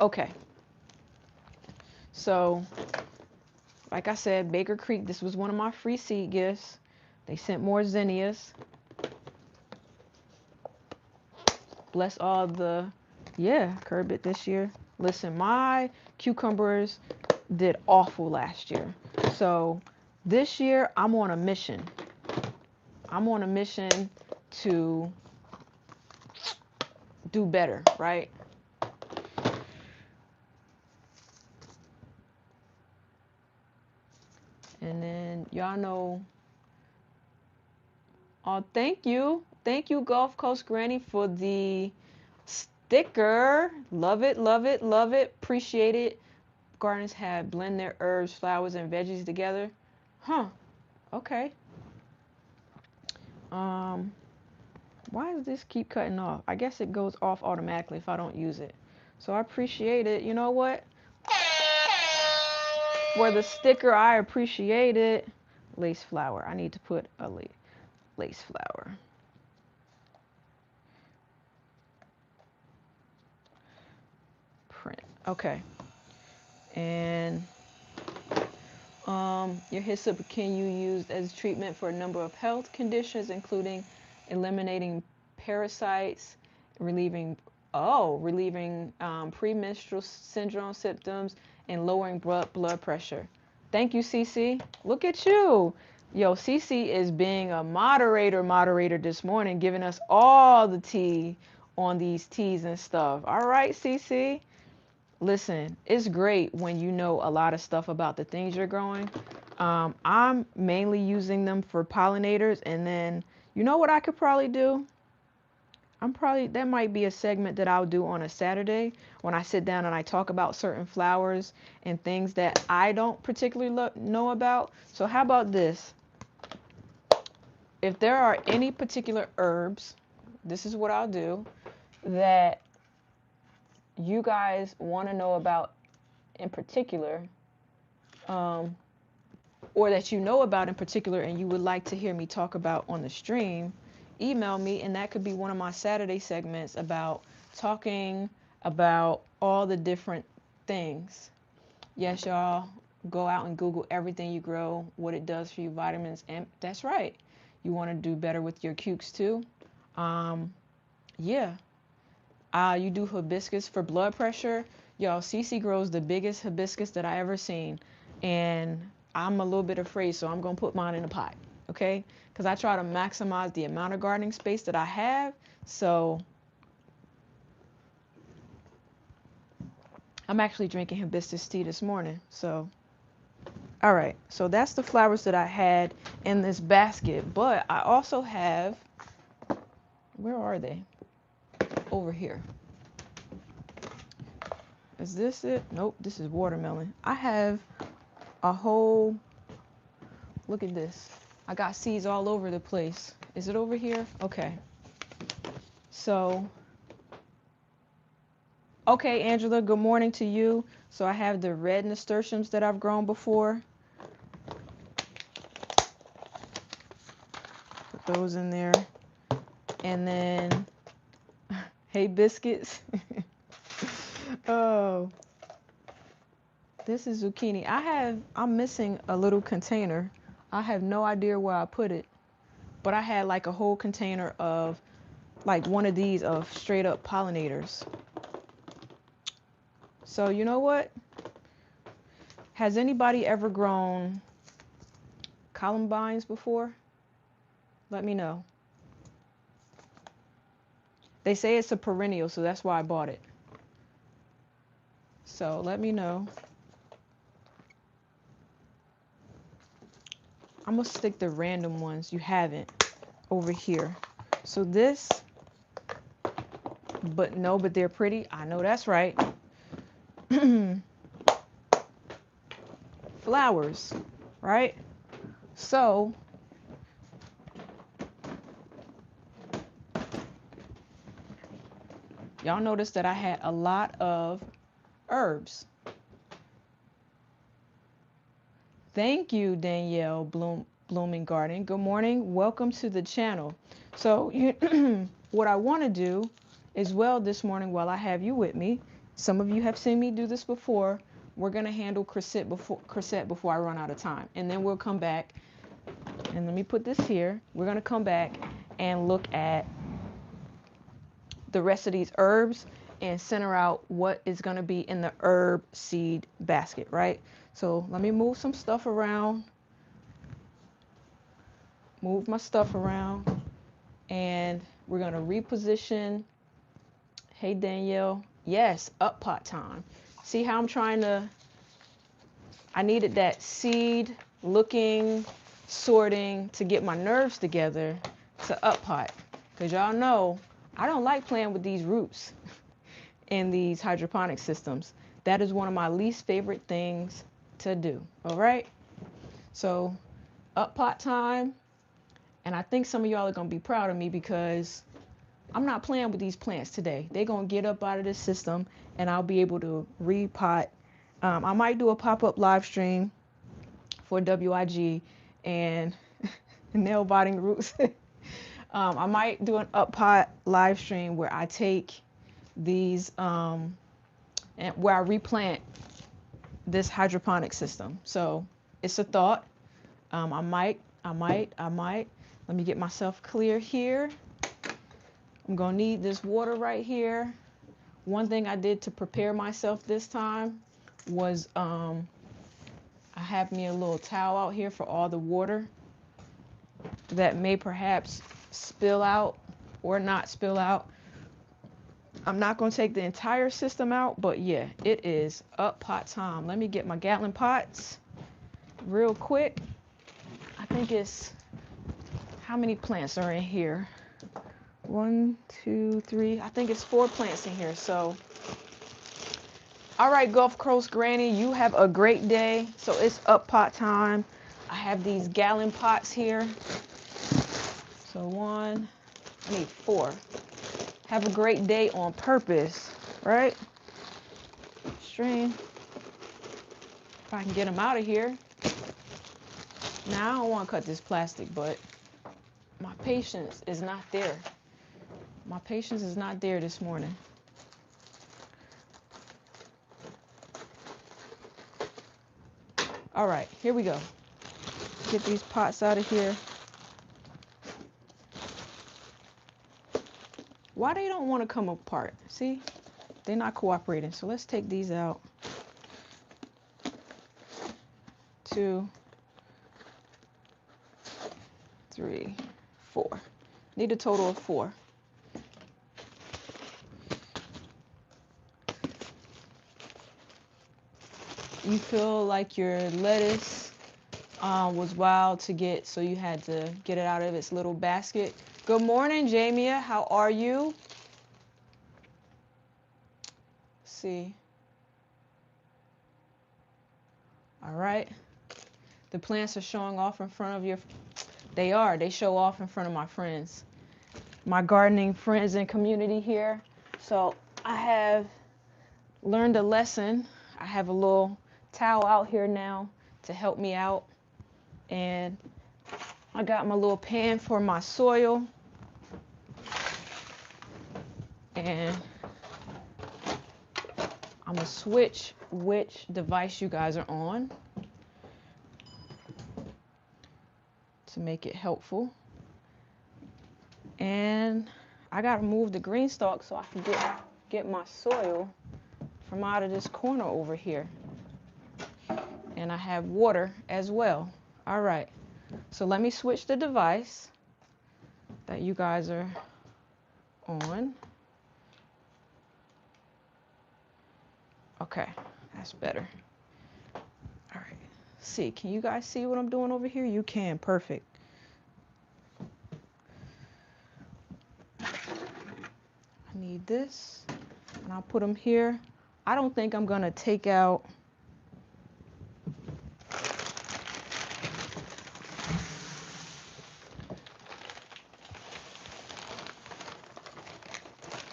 Okay. So, like I said, Baker Creek, this was one of my free seed gifts. They sent more zinnias. Bless all the, yeah, curb it this year. Listen, my cucumbers did awful last year. So this year, I'm on a mission. I'm on a mission to do better, right? And then y'all know, oh, thank you. Thank you, Gulf Coast Granny, for the sticker. Love it, love it, love it. Appreciate it. Gardens have blend their herbs, flowers, and veggies together. Huh. Okay. Why does this keep cutting off? I guess it goes off automatically if I don't use it. So I appreciate it. You know what? For the sticker, I appreciate it. Lace flower. I need to put a lace flower. Print. Okay. And your hyssop can you use as treatment for a number of health conditions, including eliminating parasites, relieving premenstrual syndrome symptoms, and lowering blood pressure. Thank you, Cece. Look at you. Yo, Cece is being a moderator this morning, giving us all the tea on these teas and stuff. All right, Cece. Listen, it's great when you know a lot of stuff about the things you're growing. I'm mainly using them for pollinators, and then you know what I could probably do? that might be a segment that I'll do on a Saturday when I sit down and I talk about certain flowers and things that I don't particularly know about. So how about this? If there are any particular herbs, this is what I'll do, that you guys want to know about in particular, or that you know about in particular and you would like to hear me talk about on the stream, email me, and that could be one of my Saturday segments about talking about all the different things. Yes, y'all, go out and Google everything you grow, what it does for you, vitamins, and that's right. You want to do better with your cukes too. Yeah. You do hibiscus for blood pressure. Y'all, Cece grows the biggest hibiscus that I ever seen. And I'm a little bit afraid, so I'm going to put mine in a pot. Okay? Because I try to maximize the amount of gardening space that I have. So I'm actually drinking hibiscus tea this morning. So, all right. So that's the flowers that I had in this basket. But I also have, where are they? Over here. Is this it? Nope, this is watermelon. I have a whole, look at this. I got seeds all over the place. Is it over here? Okay. So, okay, Angela, good morning to you. So I have the red nasturtiums that I've grown before. Put those in there. And then, hey, biscuits. Oh, this is zucchini. I'm missing a little container. I have no idea where I put it, but I had like a whole container of like one of these of straight up pollinators. So you know what? Has anybody ever grown columbines before? Let me know. They say it's a perennial, so that's why I bought it. So let me know. I'm gonna stick the random ones you haven't over here. So this, but they're pretty. I know that's right. Flowers, right? So y'all notice that I had a lot of herbs. Thank you, Danielle Blooming Garden. Good morning. Welcome to the channel. So what I want to do as well this morning while I have you with me, some of you have seen me do this before. We're going to handle Cressette before I run out of time. And then we'll come back. And let me put this here. We're going to come back and look at the rest of these herbs and center out what is going to be in the herb seed basket, right? So let me move some stuff around. Move my stuff around. And we're going to reposition. Hey, Danielle. Yes, up pot time. See how I'm trying to, I needed that seed looking, sorting to get my nerves together to up pot. Because y'all know, I don't like playing with these roots in these hydroponic systems. That is one of my least favorite things to do. All right. So up pot time. And I think some of y'all are going to be proud of me because I'm not playing with these plants today. They're going to get up out of this system and I'll be able to repot. I might do a pop-up live stream for WIG and nail biting roots. I might do an up pot live stream where I take these and where I replant this hydroponic system. So it's a thought. I might. Let me get myself clear here. I'm gonna need this water right here. One thing I did to prepare myself this time was I have me a little towel out here for all the water that may perhaps spill out or not spill out. I'm not going to take the entire system out, but yeah, it is up pot time. Let me get my gallon pots real quick. I think it's, how many plants are in here? 1, 2, 3. I think it's 4 plants in here. So, all right, Gulf Coast Granny, you have a great day. So it's up pot time. I have these gallon pots here. So 1, I need 4. Have a great day on purpose, right? Strain. If I can get them out of here. Now, I don't want to cut this plastic, but my patience is not there. My patience is not there this morning. All right, here we go. Get these pots out of here. Why they don't want to come apart? See, they're not cooperating. So let's take these out. 2, 3, 4. Need a total of 4. You feel like your lettuce was wild to get, so you had to get it out of its little basket. Good morning, Jamia. How are you? Let's see. All right. The plants are showing off in front of your... They are. They show off in front of my friends. My gardening friends and community here. So I have learned a lesson. I have a little towel out here now to help me out. And I got my little pan for my soil. And I'm going to switch which device you guys are on to make it helpful. And I got to move the green stalk so I can get my soil from out of this corner over here. And I have water as well. All right. So let me switch the device that you guys are on. Okay, that's better. All right. See, can you guys see what I'm doing over here? You can. Perfect. I need this, and I'll put them here. I don't think I'm going to take out...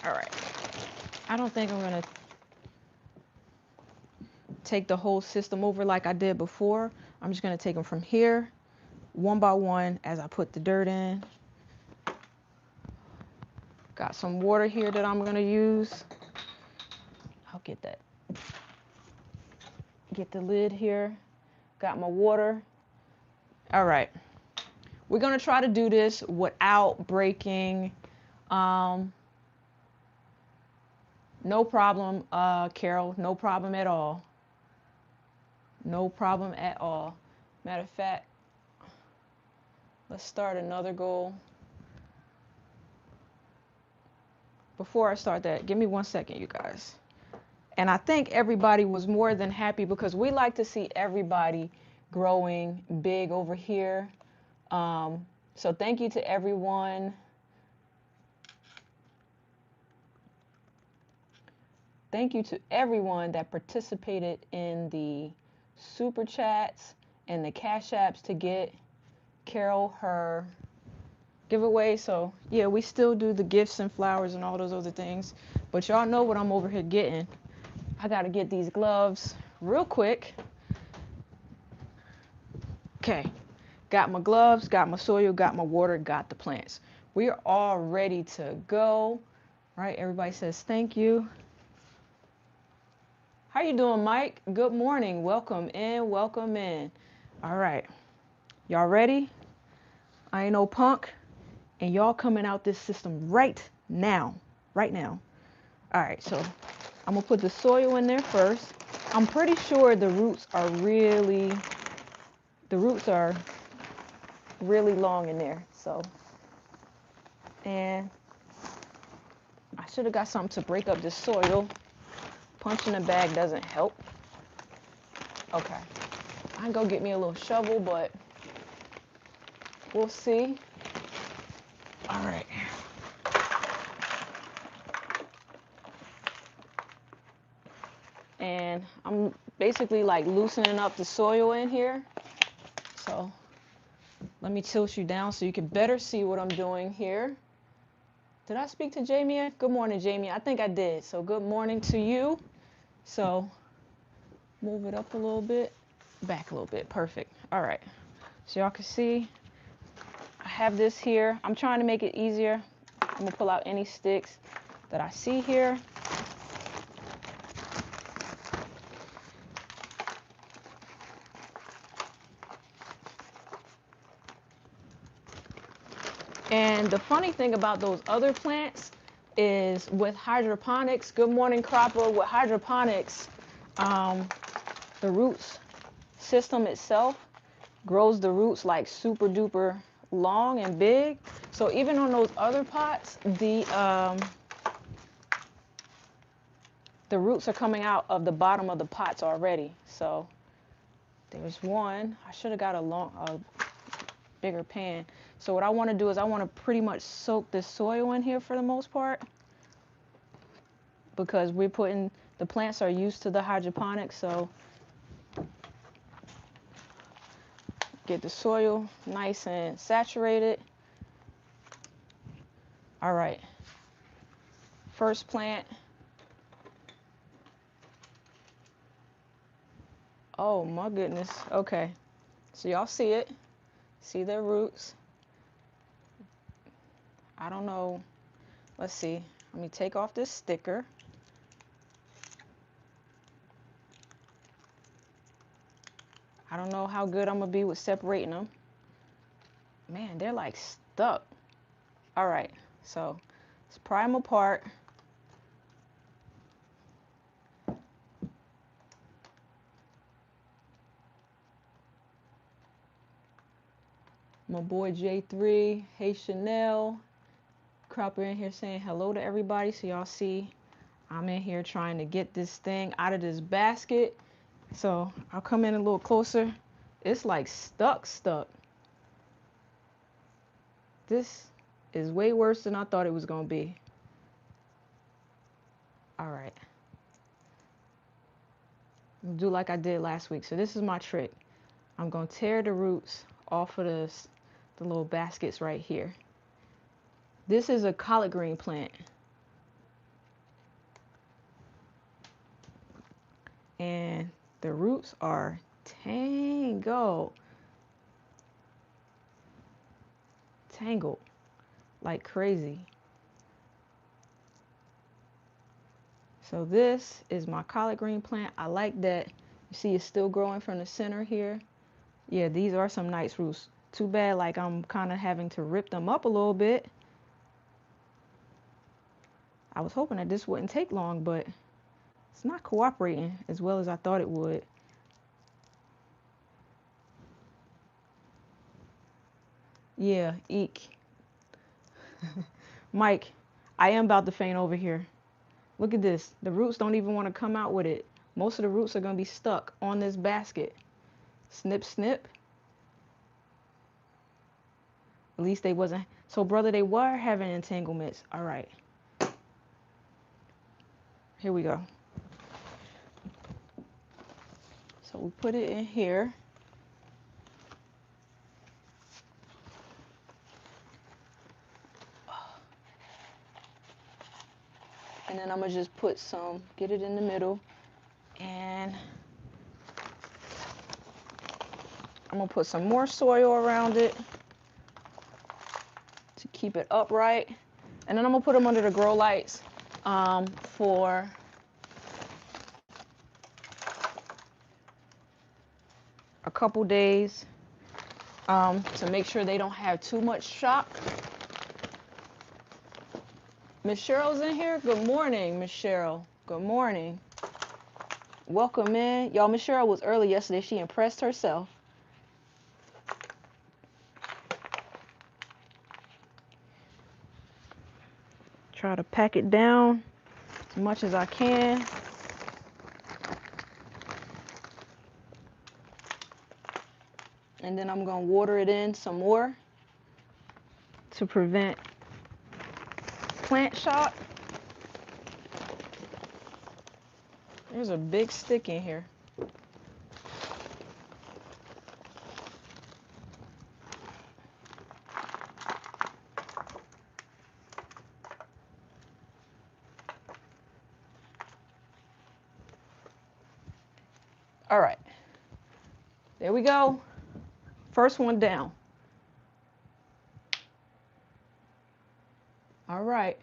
All right. I don't think I'm going to take the whole system over like I did before. I'm just going to take them from here, one by one, as I put the dirt in. Got some water here that I'm going to use. I'll get that. Get the lid here. Got my water. All right. We're going to try to do this without breaking. No problem, Carol. No problem at all. No problem at all. Matter of fact, let's start another goal. Before I start that, give me 1 second, you guys. And I think everybody was more than happy because we like to see everybody growing big over here. So thank you to everyone. Thank you to everyone that participated in the super chats and the cash apps to get Carol her giveaway. So yeah, we still do the gifts and flowers and all those other things, but y'all know what I'm over here getting. I got to get these gloves real quick. Okay, got my gloves, got my soil, got my water, got the plants. We are all ready to go. Right, everybody says thank you. How you doing, Mike? Good morning. Welcome in, welcome in. All right, y'all ready? I ain't no punk, and y'all coming out this system right now. Right now. All right, so I'm gonna put the soil in there first. I'm pretty sure the roots are really long in there. So, and I should have got something to break up this soil. Punching the bag doesn't help. Okay, I can go get me a little shovel, but we'll see. All right. and I'm basically like loosening up the soil in here. So let me tilt you down so you can better see what I'm doing here. Did I speak to Jamie? Good morning, Jamie. I think I did. So good morning to you. So move it up a little bit, back a little bit. Perfect. All right. So y'all can see I have this here. I'm trying to make it easier. I'm going to pull out any sticks that I see here. And the funny thing about those other plants is with hydroponics, good morning cropper, with hydroponics, the roots system itself grows the roots like super duper long and big. So even on those other pots, the roots are coming out of the bottom of the pots already. So there's one. I should have got a bigger pan. So what I want to do is I want to pretty much soak this soil in here for the most part, because the plants are used to the hydroponics. So get the soil nice and saturated. All right, first plant. Oh my goodness. Okay, so y'all see it, see their roots. I don't know, let's see, let me take off this sticker. I don't know how good I'm gonna be with separating them. Man, they're like stuck. All right, so let's pry them apart. My boy J3, hey Chanel, Cropper in here saying hello to everybody. So y'all see I'm in here trying to get this thing out of this basket. So I'll come in a little closer. It's like stuck. This is way worse than I thought it was gonna be. All right. I'll do like I did last week. So this is my trick. I'm gonna tear the roots off of the little baskets right here. This is a collard green plant. And the roots are tangled like crazy. So this is my collard green plant. I like that. You see it's still growing from the center here. Yeah, these are some nice roots. Too bad like I'm kind of having to rip them up a little bit. I was hoping that this wouldn't take long, but it's not cooperating as well as I thought it would. Yeah, eek. Mike, I am about to faint over here. Look at this. The roots don't even want to come out with it. Most of the roots are going to be stuck on this basket. Snip, snip. At least they wasn't. So, brother, they were having entanglements. All right. Here we go. So we put it in here. And then I'm going to just put some, get it in the middle. And I'm going to put some more soil around it to keep it upright. And then I'm going to put them under the grow lights for a couple days to make sure they don't have too much shock. Miss Cheryl's in here. Good morning, Miss Cheryl. Good morning. Welcome in. Y'all, Miss Cheryl was early yesterday. She impressed herself. Try to pack it down as much as I can. And then I'm going to water it in some more to prevent plant shock. There's a big stick in here. All right. There we go. First one down. All right.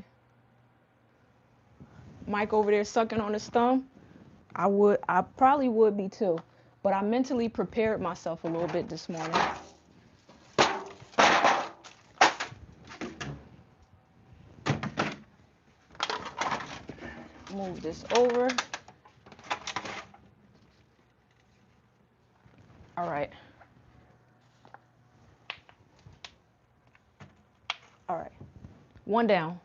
Mike over there sucking on his thumb. I probably would be too, but I mentally prepared myself a little bit this morning. Move this over. All right. All right. One down.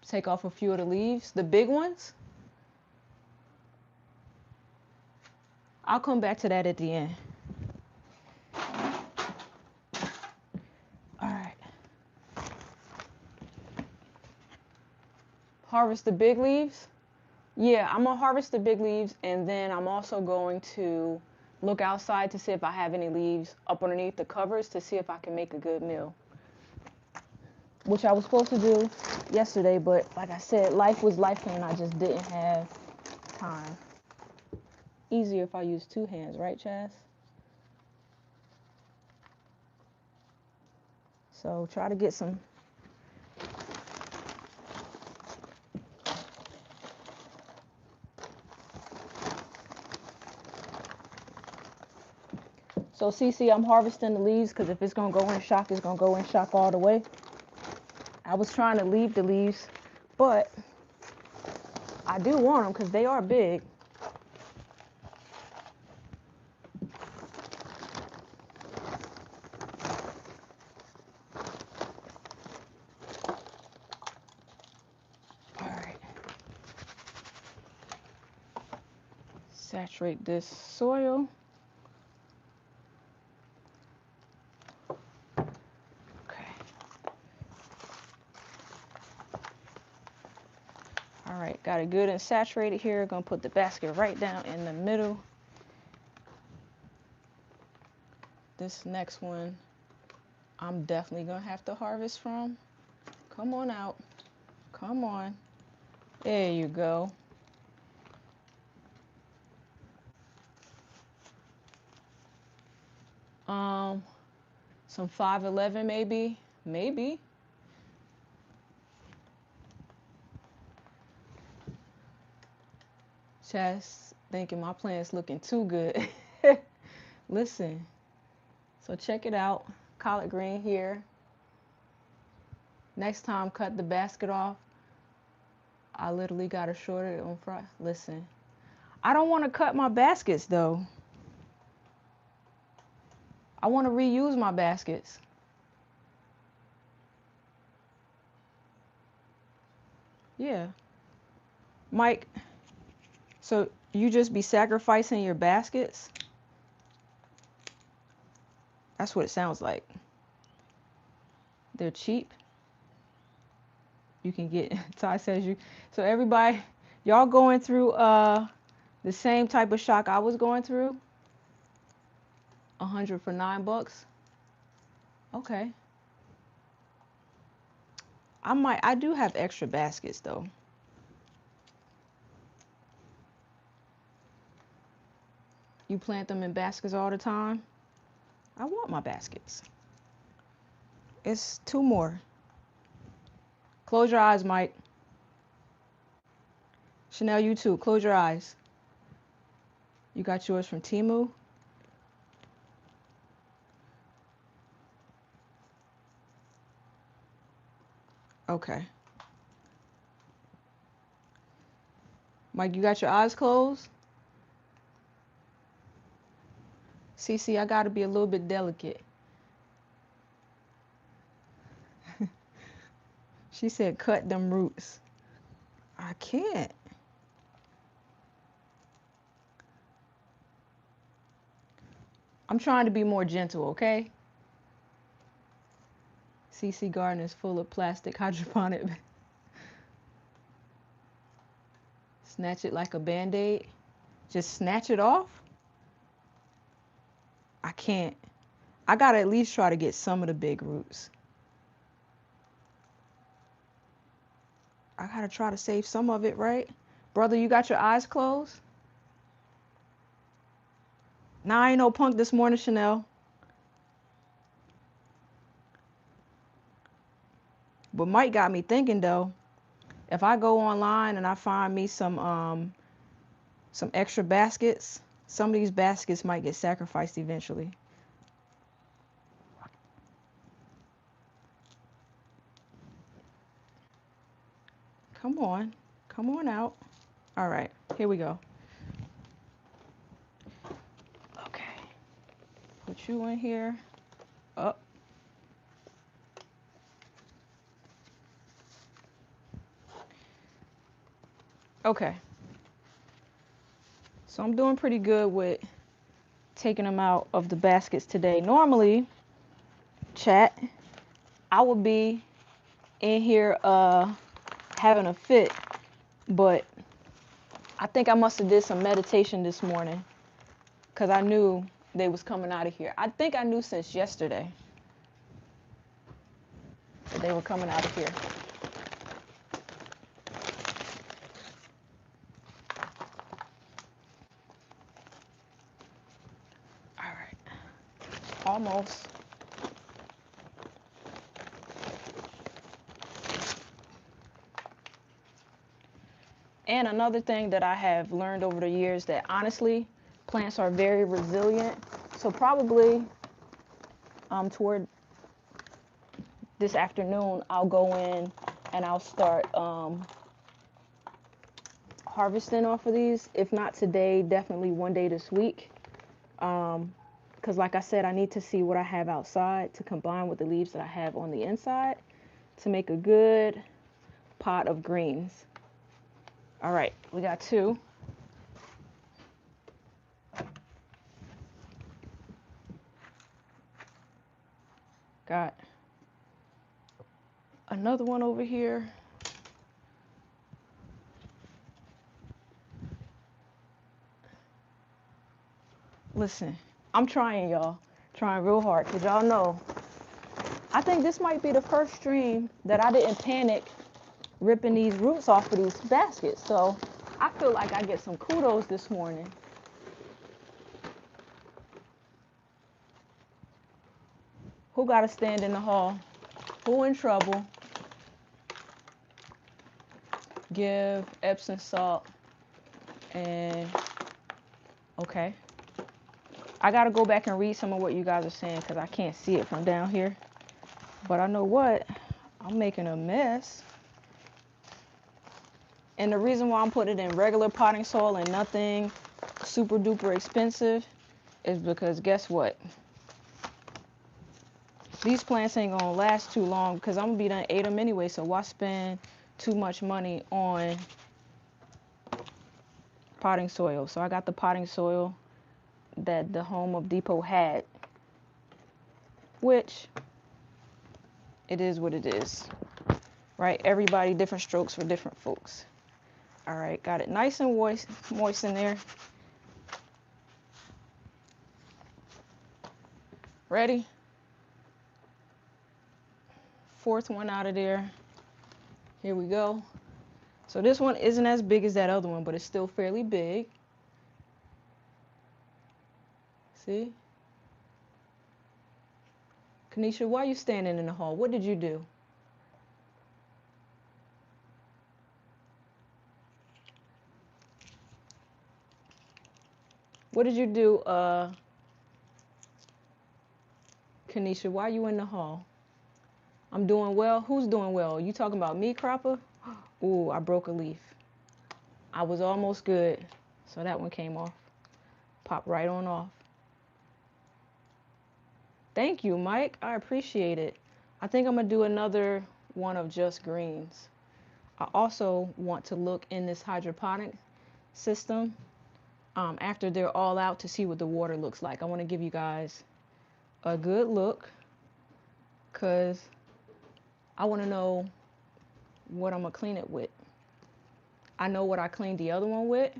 Take off a few of the leaves, the big ones. I'll come back to that at the end. All right. Harvest the big leaves. Yeah, I'm gonna harvest the big leaves, and then I'm also going to look outside to see if I have any leaves up underneath the covers to see if I can make a good meal. Which I was supposed to do yesterday, but like I said, life was life and I just didn't have time. Easier if I use two hands, right, Chaz? So try to get some. So CC, I'm harvesting the leaves because if it's going to go in shock, it's going to go in shock all the way. I was trying to leave the leaves, but I do want them because they are big. All right. Saturate this soil. All right, got it good and saturated here. Gonna put the basket right down in the middle. This next one, I'm definitely gonna have to harvest from. Come on out. Come on. There you go. Some 511 maybe. Maybe. Just thinking my plant's looking too good. Listen. So check it out. Collard green here. Next time, cut the basket off. I literally got to short it on front. Listen. I don't want to cut my baskets though. I want to reuse my baskets. Yeah. Mike, so you just be sacrificing your baskets? That's what it sounds like. They're cheap. You can get, Ty says you. So everybody, y'all going through the same type of shock I was going through? 100 for $9. Okay. I do have extra baskets though. You plant them in baskets all the time? I want my baskets. It's two more. Close your eyes, Mike. Chanel, you too. Close your eyes. You got yours from Temu? Okay. Mike, you got your eyes closed? CC, I gotta be a little bit delicate. She said, cut them roots. I can't. I'm trying to be more gentle, okay? CC garden is full of plastic hydroponic. Snatch it like a band-aid. Just snatch it off. I can't. I gotta at least try to get some of the big roots. I gotta try to save some of it, right? Brother, you got your eyes closed? Nah, I ain't no punk this morning, Chanel. But Mike got me thinking though. If I go online and I find me some extra baskets, some of these baskets might get sacrificed eventually. Come on. Come on out. All right, here we go. Okay. Put you in here. Up. Okay. So I'm doing pretty good with taking them out of the baskets today. Normally, chat, I would be in here having a fit, but I think I must have did some meditation this morning because I knew they was coming out of here. I think I knew since yesterday that they were coming out of here. All right. Almost. And another thing that I have learned over the years that honestly, plants are very resilient. So probably toward this afternoon, I'll go in and I'll start harvesting off of these. If not today, definitely one day this week. Because like I said, I need to see what I have outside to combine with the leaves that I have on the inside to make a good pot of greens. All right, we got 2. Got another one over here. Listen, I'm trying, y'all. Trying real hard because y'all know. I think this might be the first stream that I didn't panic ripping these roots off of these baskets. So I feel like I get some kudos this morning. Who got to stand in the hall? Who in trouble? Give Epsom salt and okay. I got to go back and read some of what you guys are saying because I can't see it from down here. But I know what? I'm making a mess. And the reason why I'm putting it in regular potting soil and nothing super duper expensive is because guess what? These plants ain't gonna last too long because I'm gonna be done ate them anyway. So why spend too much money on potting soil? So I got the potting soil that the Home Depot had, which it is what it is, right? Everybody different strokes for different folks. All right, got it nice and moist in there. Ready? 4th one out of there. Here we go. So this one isn't as big as that other one, but it's still fairly big. See? Kanisha, why are you standing in the hall? What did you do? What did you do, Kanisha? Why are you in the hall? I'm doing well. Who's doing well? You talking about me, Cropper? Ooh, I broke a leaf. I was almost good. So that one came off. Popped right on off. Thank you, Mike. I appreciate it. I think I'm going to do another one of just greens. I also want to look in this hydroponic system after they're all out to see what the water looks like. I want to give you guys a good look because I want to know what I'm going to clean it with. I know what I cleaned the other one with.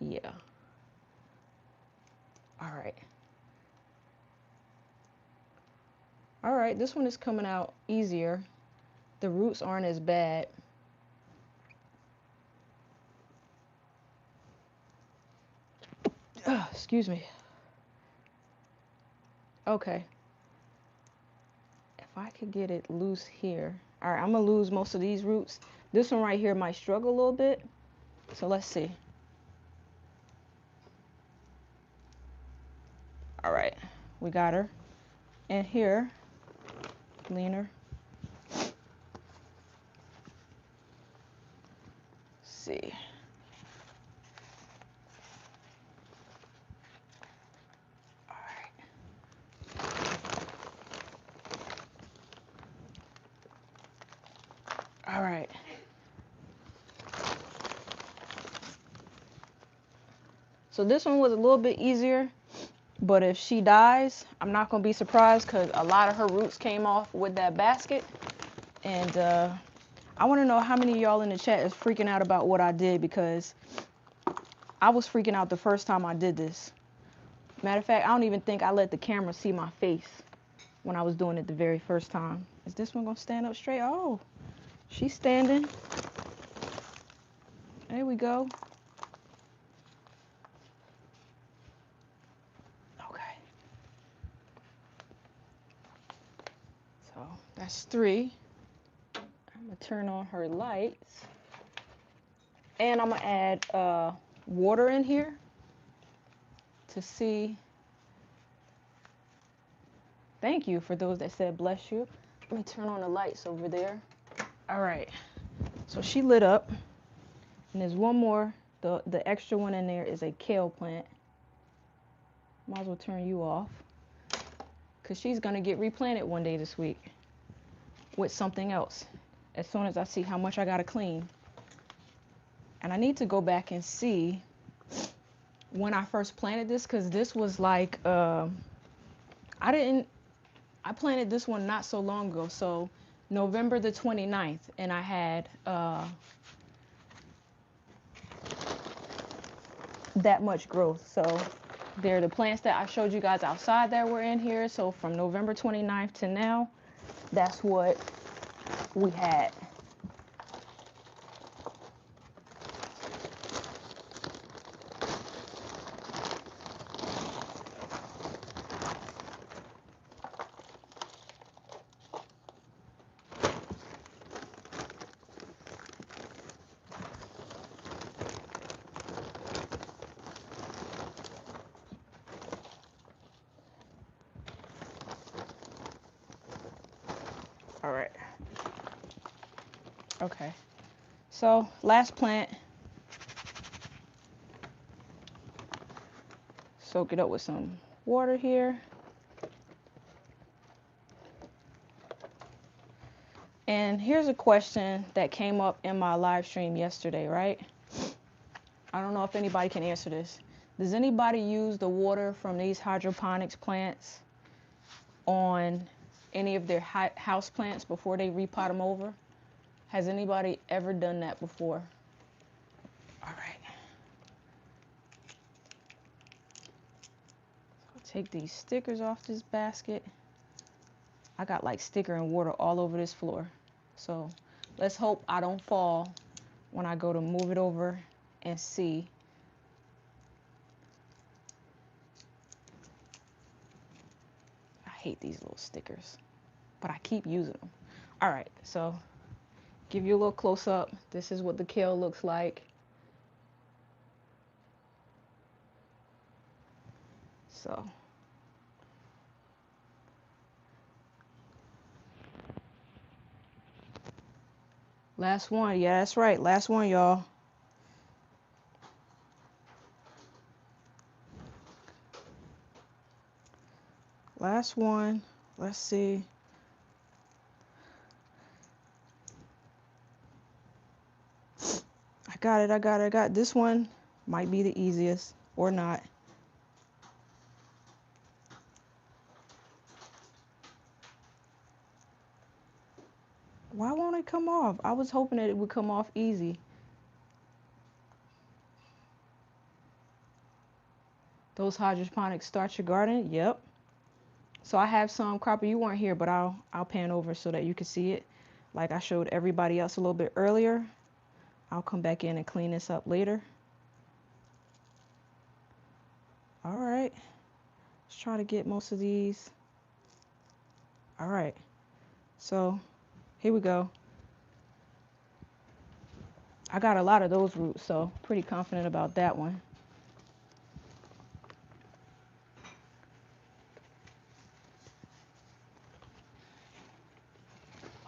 Yeah. All right. All right, this one is coming out easier. The roots aren't as bad. Excuse me. Okay. If I could get it loose here. All right, I'm going to lose most of these roots. This one right here might struggle a little bit. So let's see. All right, we got her. And here, leaner. See. All right. All right. So this one was a little bit easier, but if she dies, I'm not going to be surprised because a lot of her roots came off with that basket. And I want to know how many of y'all in the chat is freaking out about what I did, because I was freaking out the first time I did this. Matter of fact, I don't even think I let the camera see my face when I was doing it the very first time. Is this one going to stand up straight? Oh, she's standing. There we go. Okay. So that's 3. I'm going to turn on her lights. And I'm going to add water in here to see. Thank you for those that said bless you. Let me turn on the lights over there. All right. So she lit up. And there's one more. The extra one in there is a kale plant. Might as well turn you off, because she's going to get replanted one day this week with something else as soon as I see how much I got to clean. And I need to go back and see when I first planted this, because this was like, I planted this one not so long ago. So November the 29th, and I had that much growth. So they're the plants that I showed you guys outside that were in here. So from November 29th to now, that's what we had. All right. Okay. So last plant. Soak it up with some water here. And here's a question that came up in my live stream yesterday, right? I don't know if anybody can answer this. Does anybody use the water from these hydroponics plants on any of their house plants before they repot them over? Has anybody ever done that before? All right. So take these stickers off this basket. I got like sticker and water all over this floor. So let's hope I don't fall when I go to move it over and see. I hate these little stickers, but I keep using them. All right, so give you a little close up. This is what the kale looks like. So last one. Yeah, that's right. Last one, y'all. Last one. Let's see. I got it. I got it. This one might be the easiest or not. come off. I was hoping that it would come off easy. Those hydroponics start your garden. Yep. So I have some, Cropper, you weren't here, but I'll pan over so that you can see it. Like I showed everybody else a little bit earlier. I'll come back in and clean this up later. All right. Let's try to get most of these. All right. So here we go. I got a lot of those roots, so pretty confident about that one.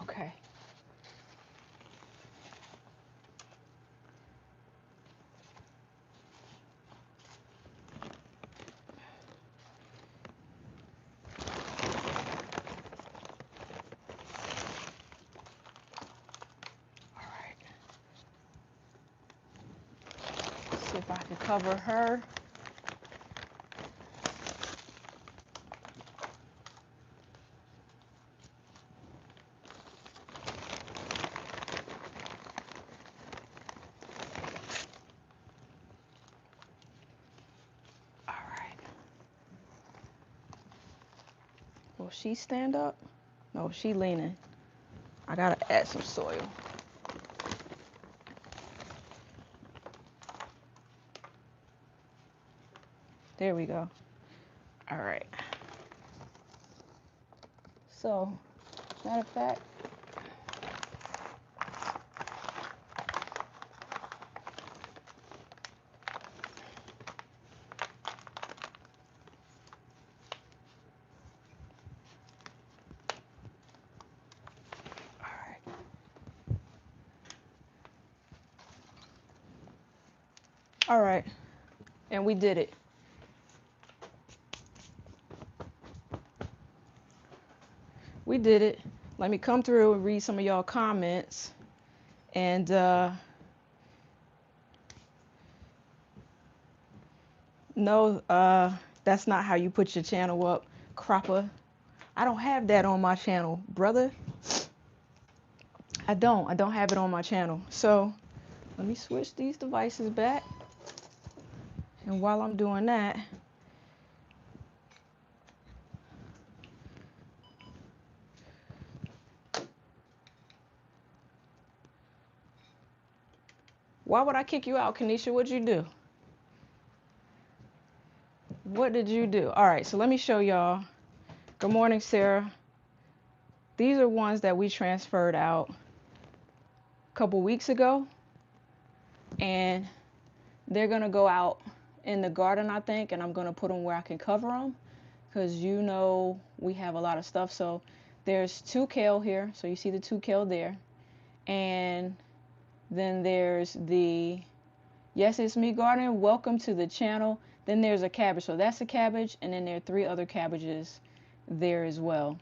Okay. See if I can cover her. All right. Will she stand up? No, she leaning. I gotta add some soil. There we go. All right. So, matter of fact, all right. And we did it. We did it. Let me come through and read some of y'all comments. And no, that's not how you put your channel up, Cropper. I don't have that on my channel, brother. I don't have it on my channel. So let me switch these devices back. And while I'm doing that, why would I kick you out, Kanisha? What'd you do? What did you do? All right, so let me show y'all. Good morning, Sarah. These are ones that we transferred out a couple weeks ago. And they're going to go out in the garden, I think. And I'm going to put them where I can cover them. Because you know we have a lot of stuff. So there's 2 kale here. So you see the 2 kale there. And then there's the Yes It's Me garden. Welcome to the channel. Then there's a cabbage. So that's a cabbage. And then there are 3 other cabbages there as well.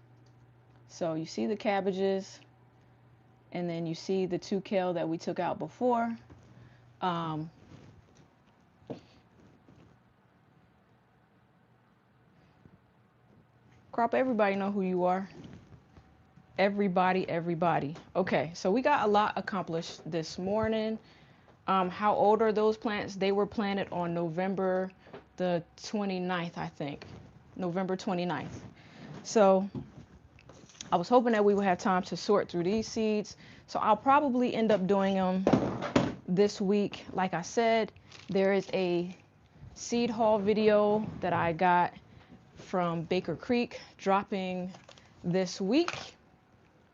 So you see the cabbages. And then you see the 2 kale that we took out before. Crop, everybody know who you are. Everybody. Okay, so we got a lot accomplished this morning. How old are those plants? They were planted on November the 29th, I think. November 29th. So I was hoping that we would have time to sort through these seeds. So I'll probably end up doing them this week. Like I said, there is a seed haul video that I got from Baker Creek dropping this week.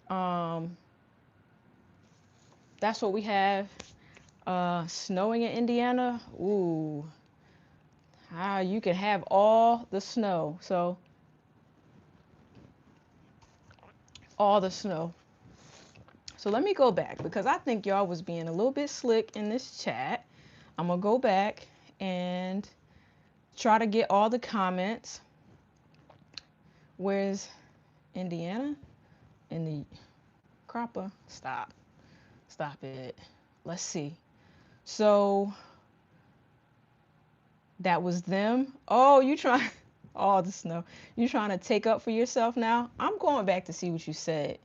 That's what we have. Snowing in Indiana. Ooh. You can have all the snow. So all the snow. So let me go back because I think y'all was being a little bit slick in this chat. I'm gonna go back and try to get all the comments. Where's Indiana? In the Cropper. Stop it. Let's see. So that was them. Oh, you trying all the snow. You trying to take up for yourself now? I'm going back to see what you said.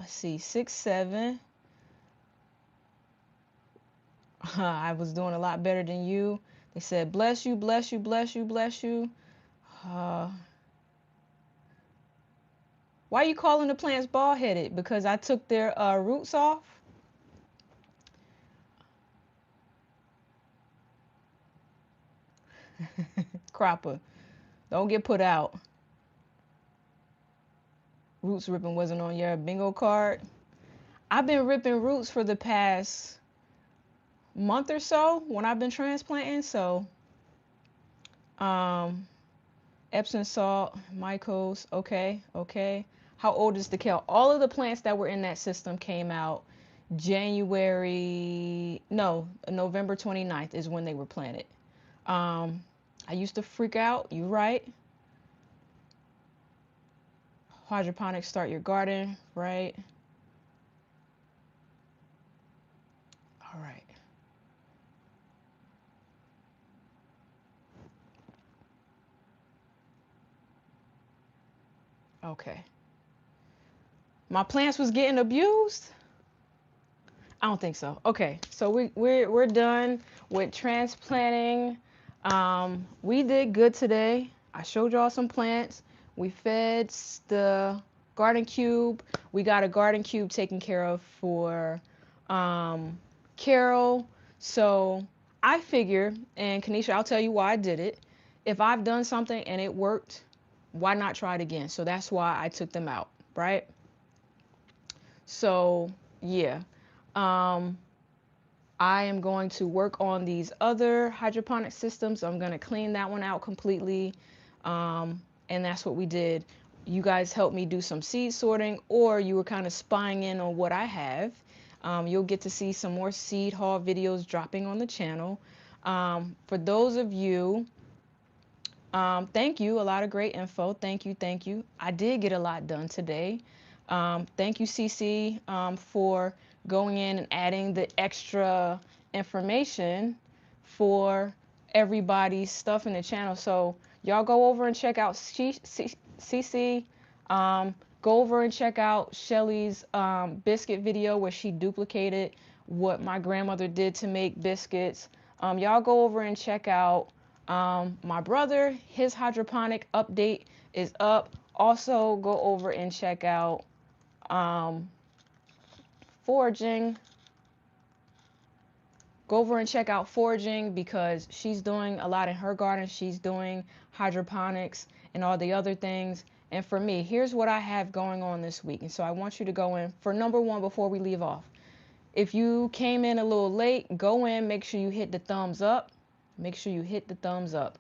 let's see, 6, 7. I was doing a lot better than you. They said, bless you, bless you, bless you, bless you. Uh, why are you calling the plants bald-headed? Because I took their roots off? Cropper, don't get put out. Roots ripping wasn't on your bingo card. I've been ripping roots for the past month or so when I've been transplanting. So, um, Epsom salt, Mycos, okay, okay. How old is the kale? All of the plants that were in that system came out November 29th is when they were planted. I used to freak out, you right. Hydroponics start your garden, right? All right. Okay. My plants was getting abused? I don't think so. Okay, so we're done with transplanting. We did good today. I showed y'all some plants. We fed the garden cube. We got a garden cube taken care of for Carol. So I figure, and Kanisha, I'll tell you why I did it. If I've done something and it worked, why not try it again? So that's why I took them out, right? So yeah. Um, I am going to work on these other hydroponic systems. I'm going to clean that one out completely. And that's what we did. You guys helped me do some seed sorting, or you were kind of spying in on what I have. You'll get to see some more seed haul videos dropping on the channel. For those of you, thank you. A lot of great info. Thank you. Thank you. I did get a lot done today. Thank you, CC, for going in and adding the extra information for everybody's stuff in the channel. So y'all go over and check out CC. Go over and check out Shelly's biscuit video where she duplicated what my grandmother did to make biscuits. Y'all go over and check out my brother. His hydroponic update is up. Also go over and check out foraging. Go over and check out foraging because she's doing a lot in her garden. She's doing hydroponics and all the other things. And for me, here's what I have going on this week. And so I want you to go in for number one before we leave off. If you came in a little late, go in, make sure you hit the thumbs up. Make sure you hit the thumbs up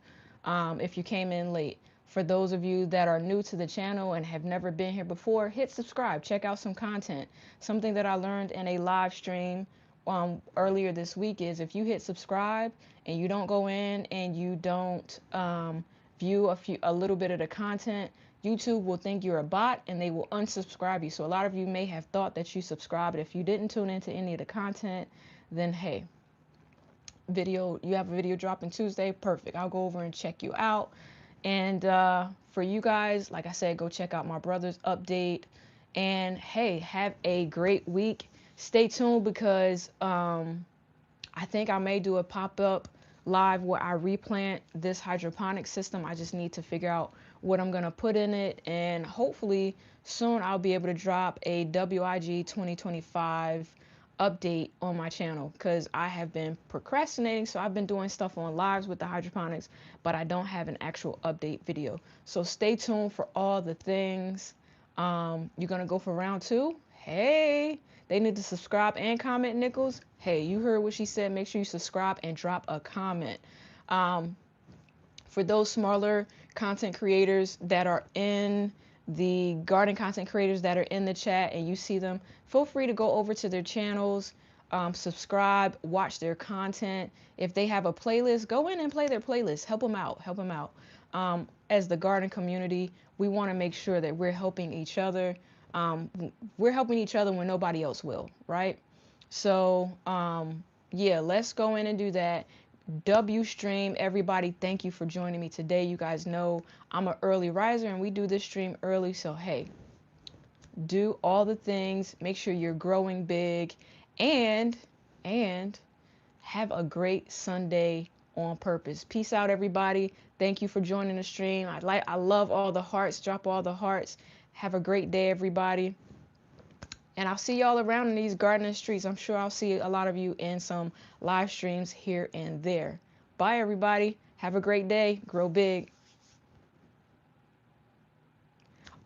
if you came in late. For those of you that are new to the channel and have never been here before, hit subscribe. Check out some content. Something that I learned in a live stream earlier this week is if you hit subscribe and you don't go in and you don't view a little bit of the content, YouTube will think you're a bot and they will unsubscribe you. So a lot of you may have thought that you subscribed. If you didn't tune into any of the content, then hey, you have a video dropping Tuesday, perfect. I'll go over and check you out. And for you guys, like I said, go check out my brother's update. And hey, have a great week. Stay tuned because I think I may do a pop-up live where I replant this hydroponic system. I just need to figure out what I'm going to put in it. And hopefully soon I'll be able to drop a WIG 2025 update on my channel because I have been procrastinating. So I've been doing stuff on lives with the hydroponics, but I don't have an actual update video. So stay tuned for all the things. You're going to go for round 2. Hey, they need to subscribe and comment, Nichols. Hey, you heard what she said. Make sure you subscribe and drop a comment. For those smaller content creators that are in the garden content creators that are in the chat and you see them, feel free to go over to their channels, subscribe, watch their content. If they have a playlist, go in and play their playlist. Help them out. Help them out. As the garden community, we want to make sure that we're helping each other. We're helping each other when nobody else will, right? So, yeah, let's go in and do that. W stream, everybody, thank you for joining me today. You guys know I'm an early riser and we do this stream early. So, hey, Do all the things. Make sure you're growing big, and and have a great Sunday on purpose. Peace out, everybody. Thank you for joining the stream. I love all the hearts. Drop all the hearts. Have a great day, everybody. And I'll see y'all around in these gardening streets. I'm sure I'll see a lot of you in some live streams here and there. Bye, everybody. Have a great day. Grow big.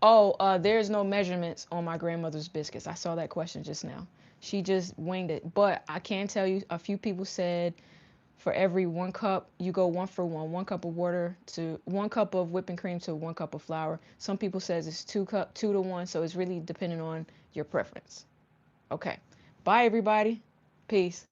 Oh, there's no measurements on my grandmother's biscuits. I saw that question just now. She just winged it. But I can tell you, a few people said for every 1 cup, you go 1 for 1. 1 cup of water to 1 cup of whipping cream to 1 cup of flour. Some people says it's 2 to 1. So it's really depending on your preference. Okay. Bye, everybody. Peace.